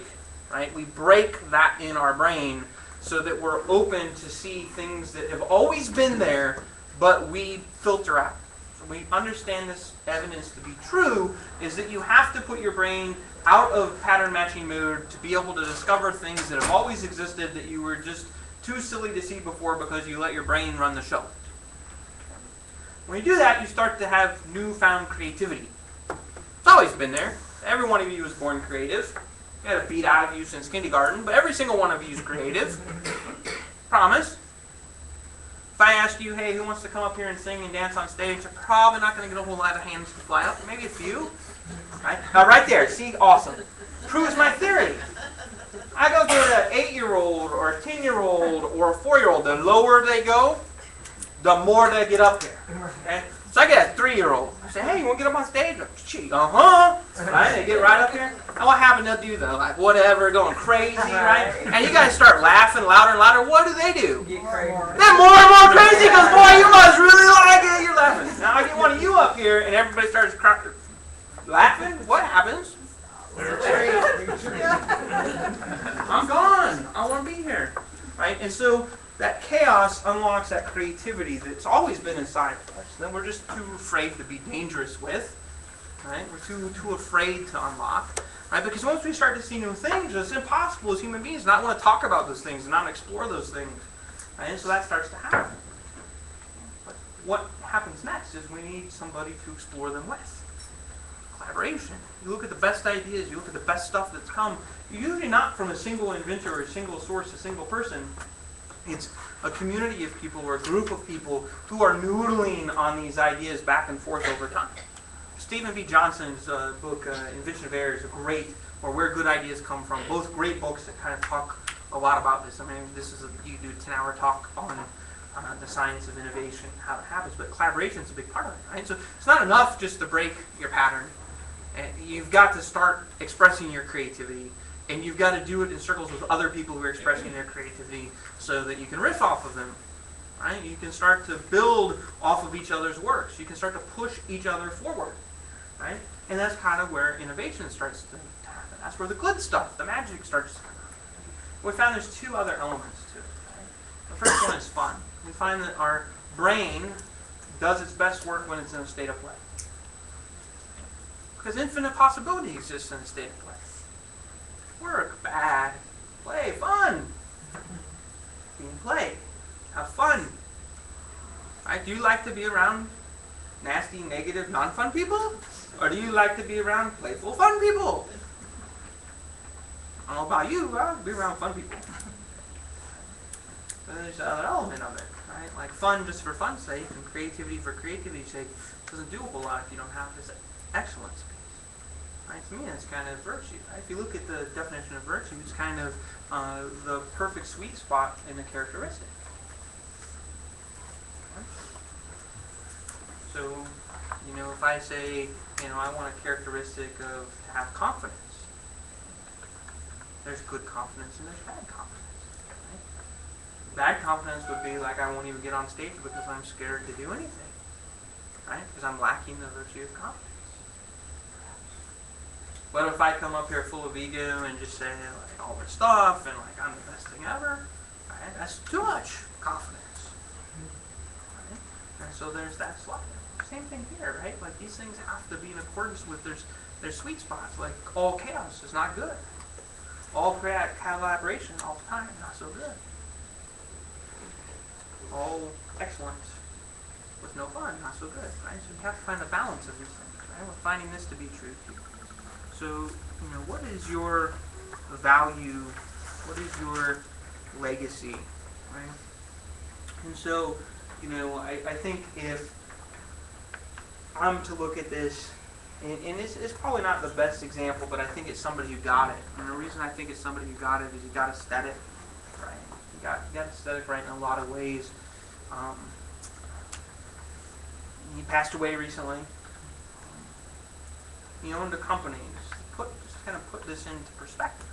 right? We break that in our brain so that we're open to see things that have always been there, but we filter out. So we understand this evidence to be true, is that you have to put your brain out of pattern matching mode to be able to discover things that have always existed that you were just too silly to see before because you let your brain run the show. When you do that, you start to have newfound creativity. It's always been there. Every one of you was born creative. You had a beat out of you since kindergarten, but every single one of you is creative. Promise. If I asked you, hey, who wants to come up here and sing and dance on stage, you're probably not going to get a whole lot of hands to fly up. Maybe a few. Right? Now, right there, see, awesome. Proves my theory. I go get an 8-year-old or a 10-year-old or a 4-year-old. The lower they go, the more they get up there. Okay? So I get a 3-year-old. I say, hey, you want to get up on stage? Uh-huh. Right? They get right up here. And what happened? They'll do the, like, whatever, going crazy, right? And you guys start laughing louder and louder. What do? They're more and more crazy because, boy, you must really like it. You're laughing. Now I get one of you up here and everybody starts laughing. What happens? I'm gone. I want to be here. Right? And so that chaos unlocks that creativity that's always been inside of us. That we're just too afraid to be dangerous with. Right? We're too afraid to unlock. Right? Because once we start to see new things, it's impossible as human beings not want to talk about those things and not explore those things. Right? And so that starts to happen. But what happens next is we need somebody to explore them with. Collaboration. You look at the best ideas, you look at the best stuff that's come, usually not from a single inventor or a single source, a single person. It's a community of people or a group of people who are noodling on these ideas back and forth over time. Stephen B. Johnson's book, Invention of Error, is a great, or Where Good Ideas Come From. Both great books that kind of talk a lot about this. I mean, you do a 10-hour talk on the science of innovation, how it happens, but collaboration is a big part of it, right? So it's not enough just to break your pattern. You've got to start expressing your creativity, and you've got to do it in circles with other people who are expressing their creativity so that you can riff off of them. Right? You can start to build off of each other's works. You can start to push each other forward. Right? And that's kind of where innovation starts to happen. That's where the good stuff, the magic starts to come out. We found there's two other elements to it. Right? The first one is fun. We find that our brain does its best work when it's in a state of play. Because infinite possibility exists in a state of play. Work, bad, play, fun. Being play, have fun. Right? Do you like to be around nasty, negative, non-fun people? Or do you like to be around playful, fun people? I don't know about you, I'll be around fun people. But there's another element of it, right? Like fun just for fun's sake and creativity for creativity's sake doesn't do a whole lot if you don't have this excellence piece. Right? To me, that's kind of virtue. Right? If you look at the definition of virtue, it's kind of the perfect sweet spot in a characteristic. Right? So, if I say, I want a characteristic of to have confidence. There's good confidence and there's bad confidence. Right? Bad confidence would be like I won't even get on stage because I'm scared to do anything. Right? Because I'm lacking the virtue of confidence. But if I come up here full of ego and just say like all this stuff and like I'm the best thing ever, right? That's too much confidence. Right? And so there's that slide. Same thing here, right? Like these things have to be in accordance with their sweet spots. Like all chaos is not good. All collaboration all the time, not so good. All excellence with no fun, not so good, right? So you have to find a balance of these things, right? We're finding this to be true too. So, what is your value? What is your legacy, right? And so, I think if I'm to look at this, and it's probably not the best example, but I think it's somebody who got it. And the reason I think it's somebody who got it is he got aesthetic, right? He got aesthetic right in a lot of ways. He passed away recently. He owned a company. Just kind of put this into perspective.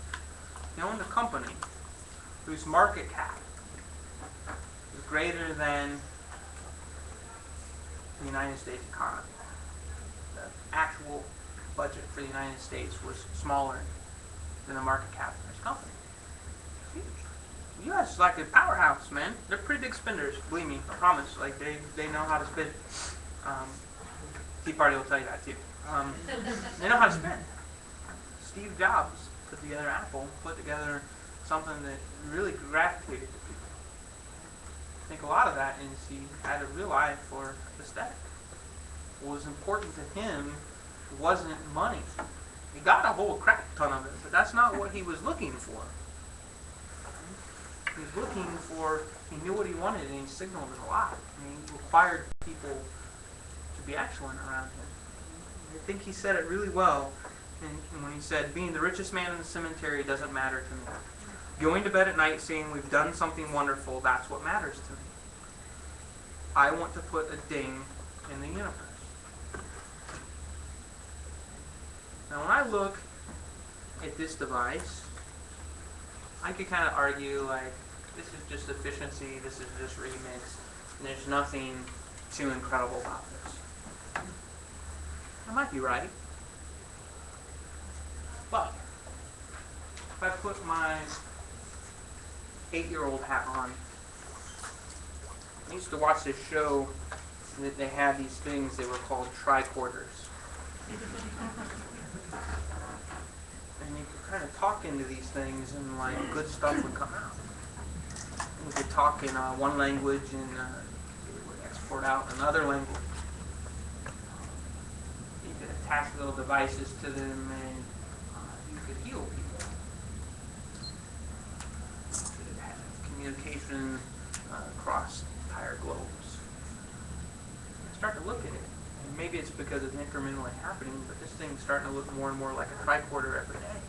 He owned a company whose market cap was greater than the United States economy. The actual budget for the United States was smaller than the market cap of this company. Huge. The U.S. is like a powerhouse, man. They're pretty big spenders, believe me, I promise. Like, they know how to spend. Tea Party will tell you that, too. They know how to spend. Steve Jobs put together Apple, put together something that really gravitated to people. I think a lot of that is he had a real eye for aesthetic. What was important to him wasn't money. He got a whole crap ton of it, but that's not what he was looking for. He was looking for, he knew what he wanted and he signaled it a lot. And he required people to be excellent around him. I think he said it really well when he said, being the richest man in the cemetery doesn't matter to me. Going to bed at night saying we've done something wonderful, that's what matters to me. I want to put a ding in the universe. Now when I look at this device, I could kind of argue like, this is just efficiency, this is just remix, and there's nothing too incredible about this. I might be right. But if I put my 8-year-old hat on, I used to watch this show that they had these things, they were called tricorders. And you could kind of talk into these things and like good stuff would come out. You could talk in one language and it would export out another language. You could attach little devices to them and you could heal people. You could have communication across entire globes. I start to look at it, and maybe it's because it's incrementally happening, but this thing's starting to look more and more like a tricorder every day.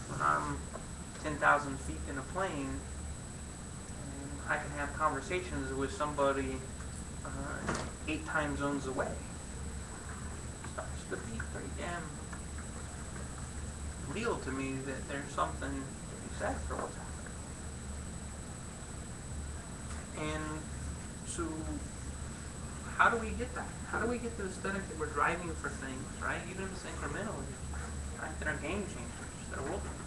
When I'm 10,000 feet in a plane, I can have conversations with somebody 8 time zones away. It starts to be pretty damn real to me that there's something to be said for what's happening. And so, how do we get that? How do we get the aesthetic that we're driving for things, right? Even if it's incrementally, right? That are game changers, that are world changers.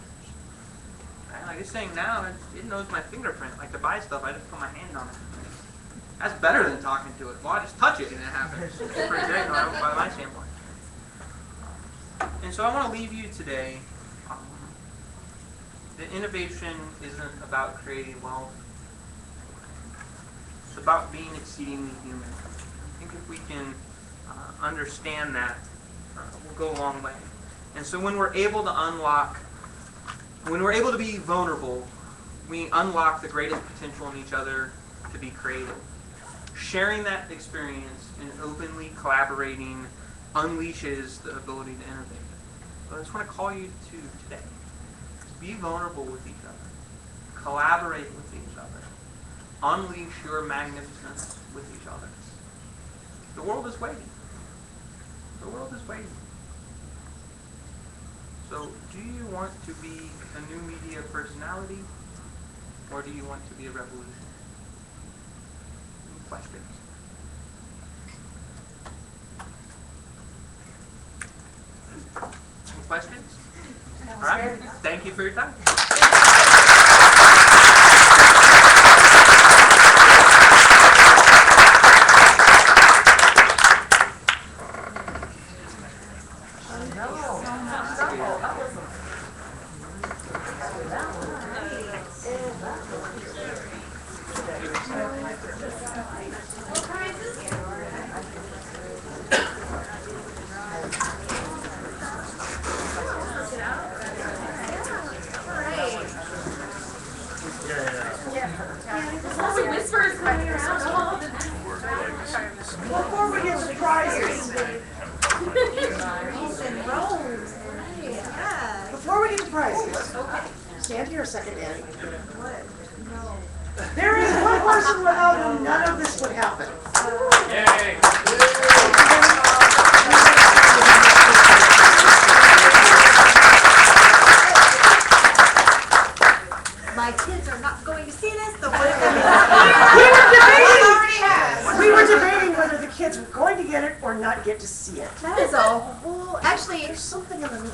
Right? Like this thing now, it knows my fingerprint. Like to buy stuff, I just put my hand on it. That's better than talking to it. Well, I just touch it and it happens. It's pretty great by my standpoint. And so I want to leave you today. The innovation isn't about creating wealth. It's about being exceedingly human. I think if we can understand that, we'll go a long way. And so when we're able to unlock, when we're able to be vulnerable, we unlock the greatest potential in each other to be creative. Sharing that experience and openly collaborating unleashes the ability to innovate. So I just want to call you to today. Be vulnerable with each other. Collaborate with each other. Unleash your magnificence with each other. The world is waiting. The world is waiting. So, do you want to be a new media personality, or do you want to be a revolutionary? Any questions? Any questions? All right. Thank you for your time. Before we get to the prizes. Before we get to prizes. Stand here a second, Ed. There is one person without whom none of this would happen. Yay! My kids are not going to see this, so We were debating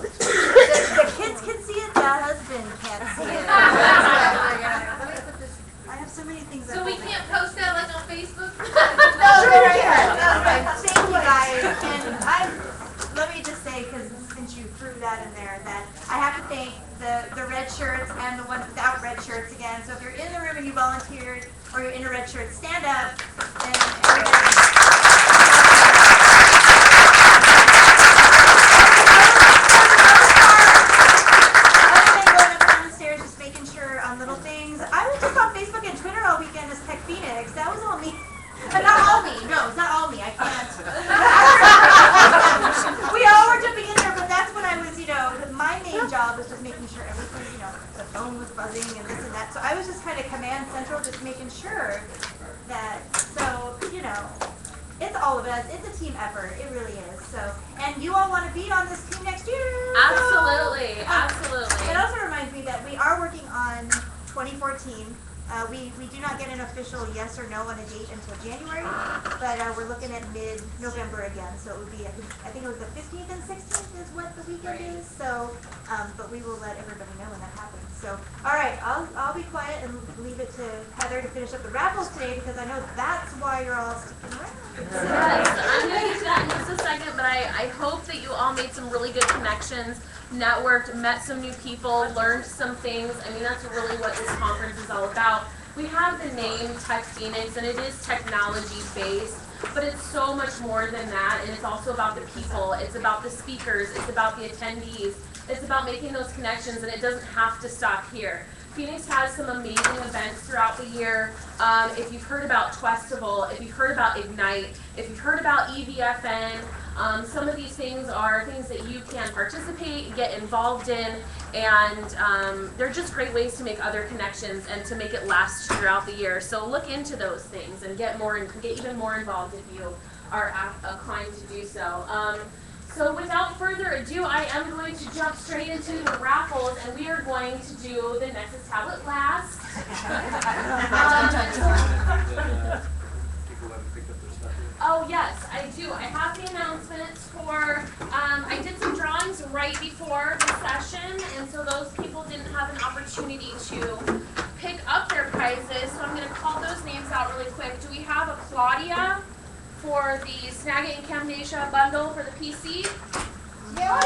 The kids can see it, the husband can't see it. I have so many things. So we can't post that like on Facebook? No, sure we can. Thank you guys. And let me just say, because since you threw that in there, that I have to thank the red shirts and the ones without red shirts again. So if you're in the room and you volunteered, or you're in a red shirt, stand up. And everybody. Little things. I was just on Facebook and Twitter all weekend as TechPHX. That was all me. Not all me. No, it's not all me. I can't. We all were jumping in there, but that's what I was, my main job was just making sure everything, the phone was buzzing and this and that. So I was just kind of command central, just making sure that, it's all of us. It's a team effort. It really is. So, and you all want to be on this team next year. Absolutely. Absolutely. It also reminds me that we are working on 2014. We do not get an official yes or no on a date until January, but we're looking at mid-November again. So it would be, I think it was the 15th and 16th is what the weekend is. So, but we will let everybody know when that happens. So, all right, I'll be quiet and leave it to Heather to finish up the raffles today because I know that's why you're all sticking around. Yes, I'm going to get to that in just a second, but I hope that you all made some really good connections, networked, met some new people, learned some things. I mean, that's really what this conference is all about. We have the name TechPHX, and it is technology-based, but it's so much more than that, and it's also about the people. It's about the speakers. It's about the attendees. It's about making those connections, and it doesn't have to stop here. Phoenix has some amazing events throughout the year. If you've heard about Twestival, if you've heard about Ignite, if you've heard about EVFN, some of these things are things that you can participate, get involved in, and they're just great ways to make other connections and to make it last throughout the year. So look into those things and get even more involved if you are inclined to do so. So without further ado, I am going to jump straight into the raffles, and we are going to do the Nexus tablet last. Oh yes, I do. I have the announcements for, I did some drawings right before the session, and so those people didn't have an opportunity to pick up their prizes, so I'm going to call those names out really quick. Do we have a Claudia for the Snagit and Camtasia bundle for the PC? Yeah. We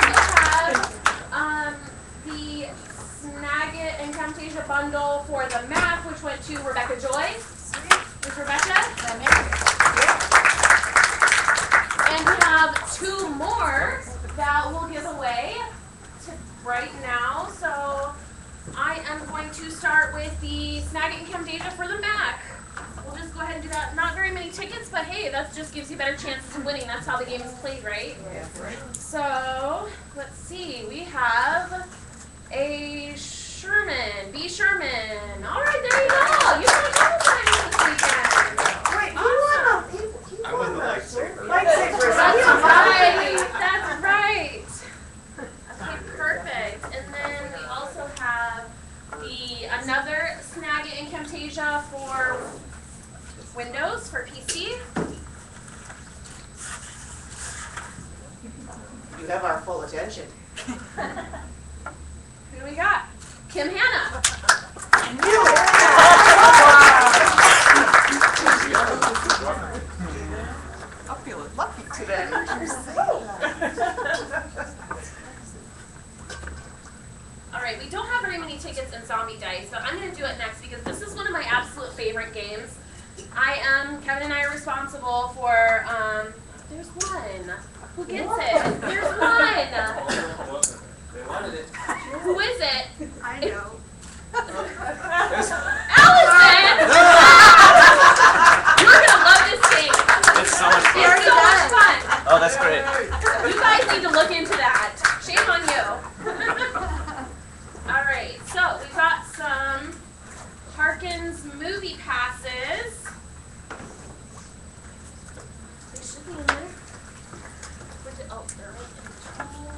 also have the Snagit and Camtasia bundle for the Mac, which went to Rebecca Joy. Is Rebecca? And we have two more that we'll give away right now. So I am going to start with the Snagit and Camtasia for the Mac. We'll just go ahead and do that. Not very many tickets, but hey, that just gives you better chances of winning. That's how the game is played, right? Yeah. So, let's see. We have a Sherman. B. Sherman. All right, there you go. You got a couple times this weekend. Wait, I won the lightsaber. That's right. That's right. Okay, perfect. And then we also have another Snagit and Camtasia for Windows, for PC. You have our full attention. Who do we got? Kim Hanna. I'm feeling lucky today. Alright, we don't have very many tickets in Zombie Dice, but I'm going to do it next because this is one of my absolute favorite games. Kevin and I are responsible for, there's one. Who gets it? There's one. They wanted it. Who is it? I know. Allison! You're going to love this game. It's so much fun. It's so much fun. Oh, that's great. You guys need to look into that. Shame on you. Alright, so we've got some Harkins movie passes. They should be in there. Oh, they're right in between.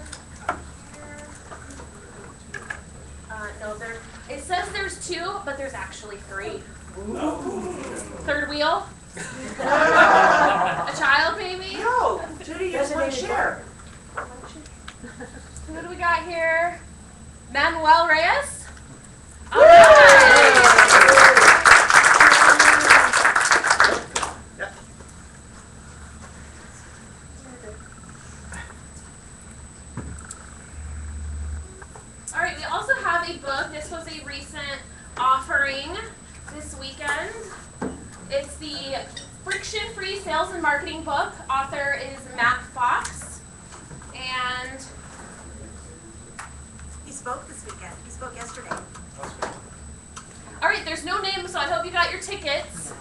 No, it says there's two, but there's actually three. Third wheel? A child, maybe? No. Judy, you have one chair. Who do we got here? Manuel Reyes? All right. All right, we also have a book. This was a recent offering this weekend. It's the Friction-Free Sales and Marketing book. Author is Matt Fox. And He spoke this weekend. He spoke yesterday. all right, there's no name, so I hope you got your tickets.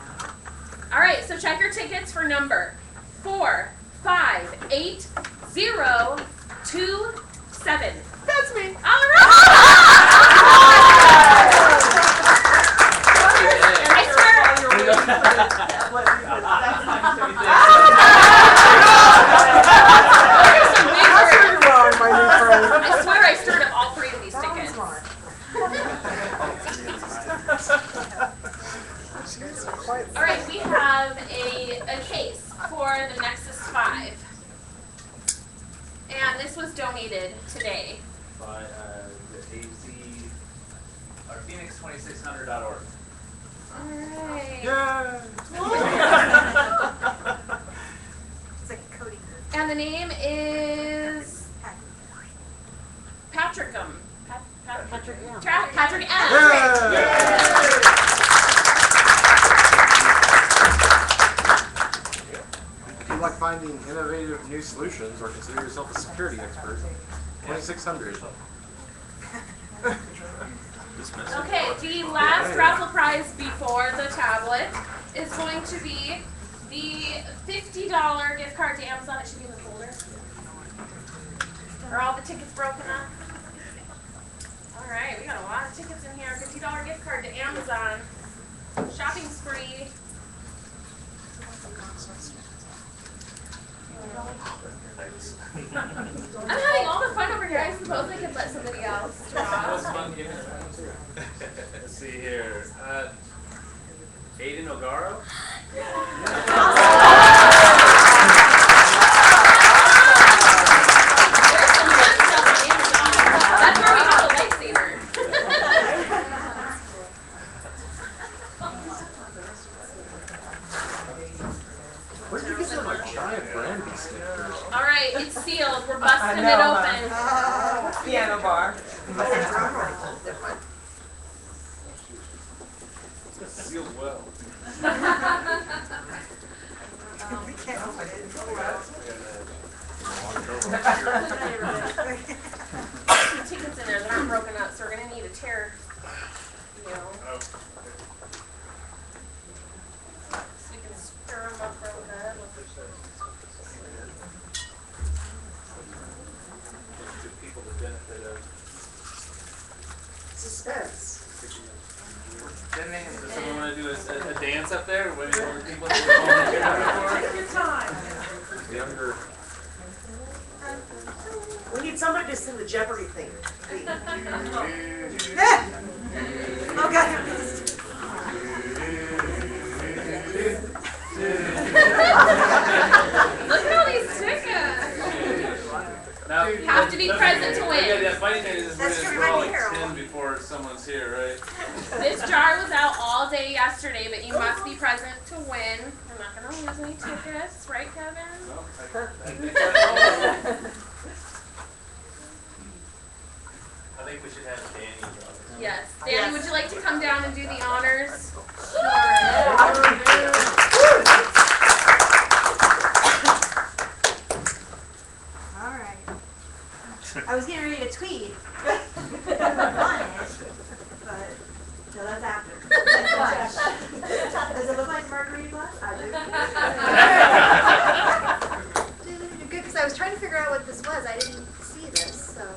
All right, so check your tickets for number 458-027. That's me. All right. And I swear, My new friend. I swear I stirred up all three of these tickets. All right, we have a case for the Nexus 5. And this was donated today. By the AZ, or Phoenix2600.org. All right. Yeah. It's like a coding group. And the name is Patrickum. Patrick M. Patrick M. If you like finding innovative new solutions or consider yourself a security expert, 2600. Okay, the last raffle prize before the tablet is going to be the $50 gift card to Amazon. It should be in the folder. Are all the tickets broken up? All right, we got a lot of tickets in here. $50 gift card to Amazon. Shopping spree. I'm having all the fun over here. I suppose I could let somebody else draw. Let's see here. Aiden Ogaro? That's where we have the lightsaber. Where did you get some like giant brandy stickers? All right, it's sealed. We're busting it open. Piano bar. Sealed well. We can't open it. Some tickets in there that aren't broken up, so we're gonna need a tear. You know, so we can stir them up real good. Give people the benefit of Suspense. Does someone want to do a dance up there? What do you want people to do? Take your time. Younger. We need somebody to sing the Jeopardy thing. Oh, God. Look at all these tickets. Now, You have to be present to win. Yeah, the funny thing is we're That's going to true, draw right like here. 10 before someone's here, right? This jar was out all day yesterday, but you must be present to win. I'm not gonna lose any tickets, right, Kevin? No, I think we should have Danny draw this. Yes. Danny, would you like to come down and do the honors? All right. I was getting ready to tweet. I won it, but no, that's after. That's lunch. Does it look like margarita glass? I do. Good, because I was trying to figure out what this was. I didn't see this, so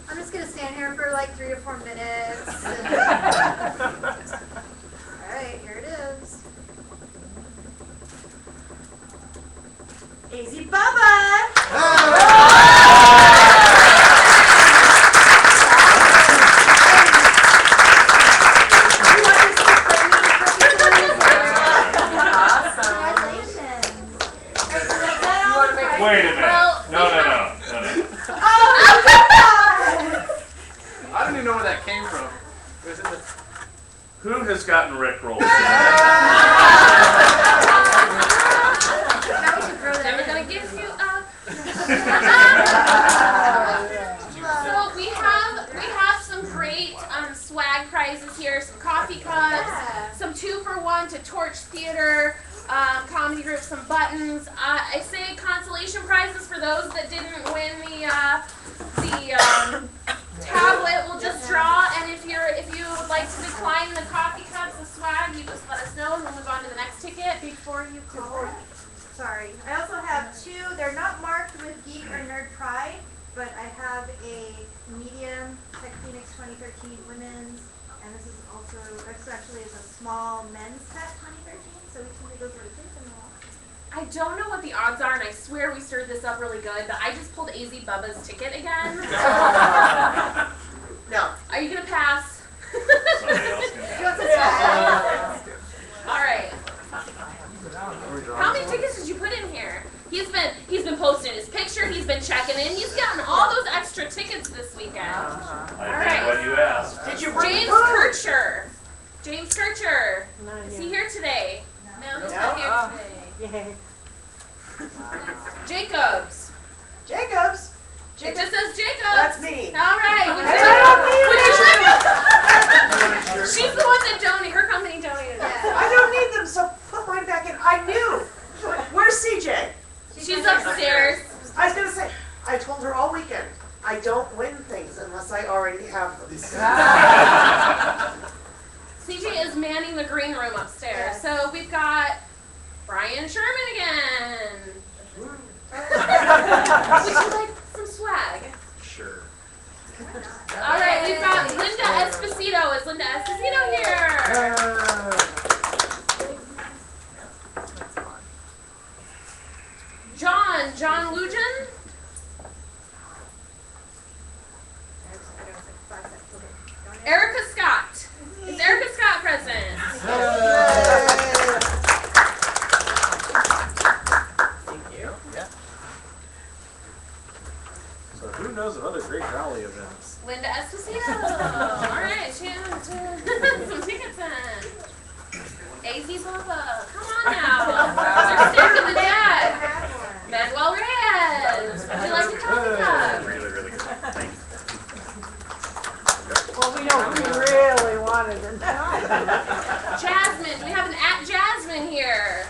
I'm just gonna stand here for like 3 to 4 minutes. All right, here it is. Easy Bubba. Wait a minute. theater, comedy group, some buttons. I say consolation prizes for those that didn't win the tablet. We'll just draw, and if you would like to decline the coffee cups, the swag, you just let us know, and we'll move on to the next ticket. Before you call, sorry. I also have two. They're not marked with Geek or Nerd Pride, but I have a medium TechPHX 2013 women's, and this actually is a small men's tech 2013. So we can make those for the kids and all. I don't know what the odds are, and I swear we stirred this up really good, but I just pulled AZ Bubba's ticket again. No. Are you gonna pass? Somebody else can have it. All right. How many tickets did you put in here? He's been posting his picture. He's been checking in. He's gotten all those extra tickets this weekend. I did what you asked. Did you bring James food? Kircher. James Kircher. Is he here today? No, he's not here today. Jacobs. Jacobs? It just says Jacobs. That's me. All right. She's the one that donated. Her company donated. I don't need them, so put mine back in. I knew. Where's CJ? She's upstairs. I was gonna say, I told her all weekend, I don't win things unless I already have them. CJ is manning the green room upstairs. So we've got Brian Sherman again. Would you like some swag? Sure. All right, we've got Linda Esposito. Is Linda Esposito here? John Lujan? Erica Scott. Is Erica Scott present? Thank you. Yeah. So who knows of other great rally events? Linda Esposito. All right, some tickets in. AZ Bubba. Come on now. They're stacking the deck. Manuel Reyes. Would you like to coffee cup? Really, really good. Thank you. Well, we know we really wanted it. Jasmine. We have an @Jasmine here.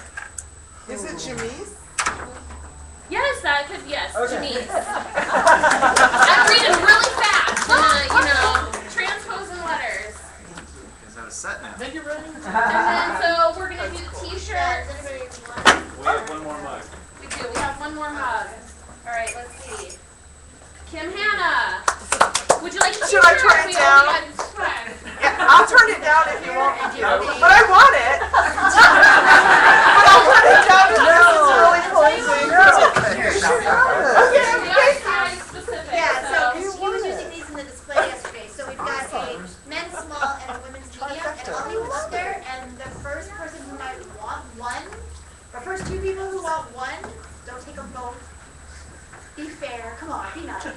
Is it Jamise? Yes, that could, yes, Okay. Janice. I'm reading really fast, transposing letters. Is that a set now? And then, so we're going to do the t-shirt. We have one more mug. We do, we have one more mug. All right, let's see. Kim Hanna, would you like a Should t-shirt? I turn it We down? only got swag. Yeah, I'll turn it down if you want me to. But I want it. But I'll turn it down if this is really closing. We are size specific. Yeah, so So he was using these in the display yesterday. So we've got a men's small and a women's medium, and I'll leave them up there. And the first person who might want one, or first two people who want one, don't take them both. Be fair. Come on, be nice. So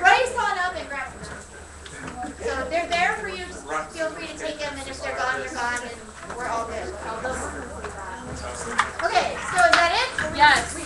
race on up and grab them. So they're there for you. Just feel free to take them, and if they're gone, they're gone, and we're all good. Okay, so is that it? yes.